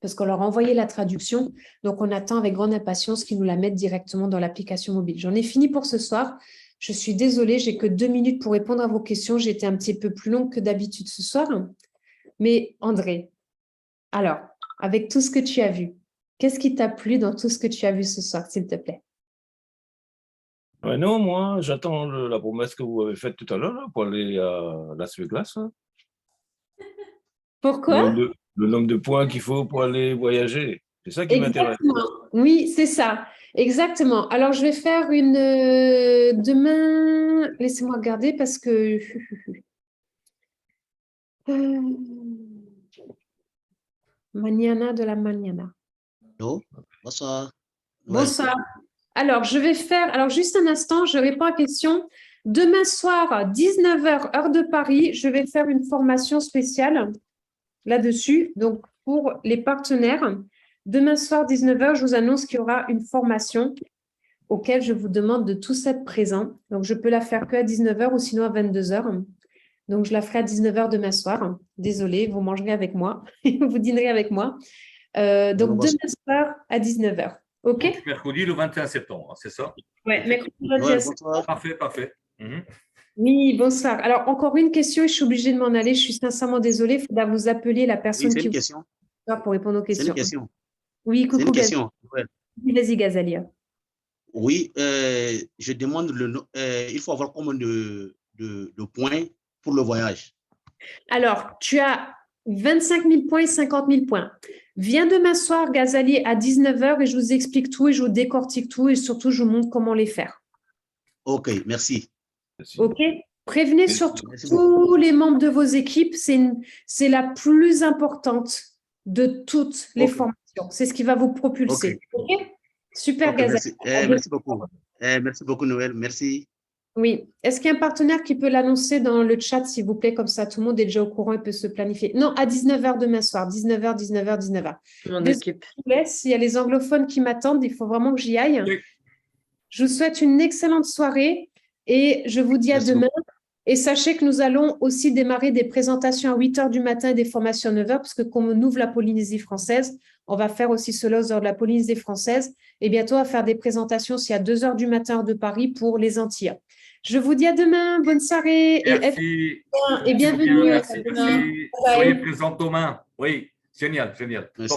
parce qu'on leur a envoyé la traduction. Donc, on attend avec grande impatience qu'ils nous la mettent directement dans l'application mobile. J'en ai fini pour ce soir. Je suis désolée, j'ai que 2 minutes pour répondre à vos questions. J'ai été un petit peu plus longue que d'habitude ce soir. Mais André, alors, avec tout ce que tu as vu, qu'est-ce qui t'a plu dans tout ce que tu as vu ce soir, s'il te plaît? Ouais, non, moi, j'attends la promesse que vous avez faite tout à l'heure là, pour aller à Las Vegas. Hein. Pourquoi? Le nombre de points qu'il faut pour aller voyager. C'est ça qui m'intéresse. Oui, c'est ça. Exactement. Alors, je vais faire une demain. Laissez-moi regarder parce que mañana de la mañana. Allô, bonsoir. Bonsoir. Alors, je vais faire. Alors, juste un instant, je réponds à la question. Demain soir, à 19h, heure de Paris, je vais faire une formation spéciale là-dessus. Donc, pour les partenaires, demain soir, 19h, je vous annonce qu'il y aura une formation auquel je vous demande de tous être présents. Donc, je peux la faire que à 19h ou sinon à 22h. Donc, je la ferai à 19h demain soir. Désolée, vous mangerez avec moi. Vous dînerez avec moi. Donc, demain soir à 19h. OK? Donc, mercredi le 21 septembre, c'est ça? Oui, mercredi le 21 septembre. Parfait, parfait. Oui, bonsoir. Alors, encore une question et je suis obligée de m'en aller. Je suis sincèrement désolée. Il faudra vous appeler la personne Oui, c'est qui une question. pour répondre aux questions. C'est une question. Oui, C'est coucou une Gazalia. question. Ouais. Vas-y, Gazalia. Oui, je demande il faut avoir combien de points pour le voyage? Alors, tu as 25 000 points et 50 000 points. Viens demain soir, Gazali, à 19h et je vous explique tout et je vous décortique tout et surtout, je vous montre comment les faire. Ok, merci. Merci. OK? Prévenez Merci. surtout Merci beaucoup. tous les membres de vos équipes. C'est la plus importante de toutes les Ok. formations. C'est ce qui va vous propulser. OK? Super, Ok, Gazali. merci. Merci beaucoup. Merci beaucoup, Noël. Merci. Oui. Est-ce qu'il y a un partenaire qui peut l'annoncer dans le chat, s'il vous plaît, comme ça tout le monde est déjà au courant et peut se planifier? Non, à 19h demain soir, 19h, 19h, 19h. Je m'en Désolée, occupe. je vous laisse. Il y a les anglophones qui m'attendent, il faut vraiment que j'y aille. Oui. Je vous souhaite une excellente soirée et je vous dis à Merci demain. Et sachez que nous allons aussi démarrer des présentations à 8h du matin et des formations à 9h, parce que comme on ouvre la Polynésie française, on va faire aussi cela aux heures de la Polynésie française. Et bientôt, on va faire des présentations aussi à 2h du matin heure de Paris pour les Antilles. Je vous dis à demain. Bonne soirée et Merci. bienvenue. Merci. À demain. Merci. Bye. Soyez présents demain. Oui, génial, génial. Merci.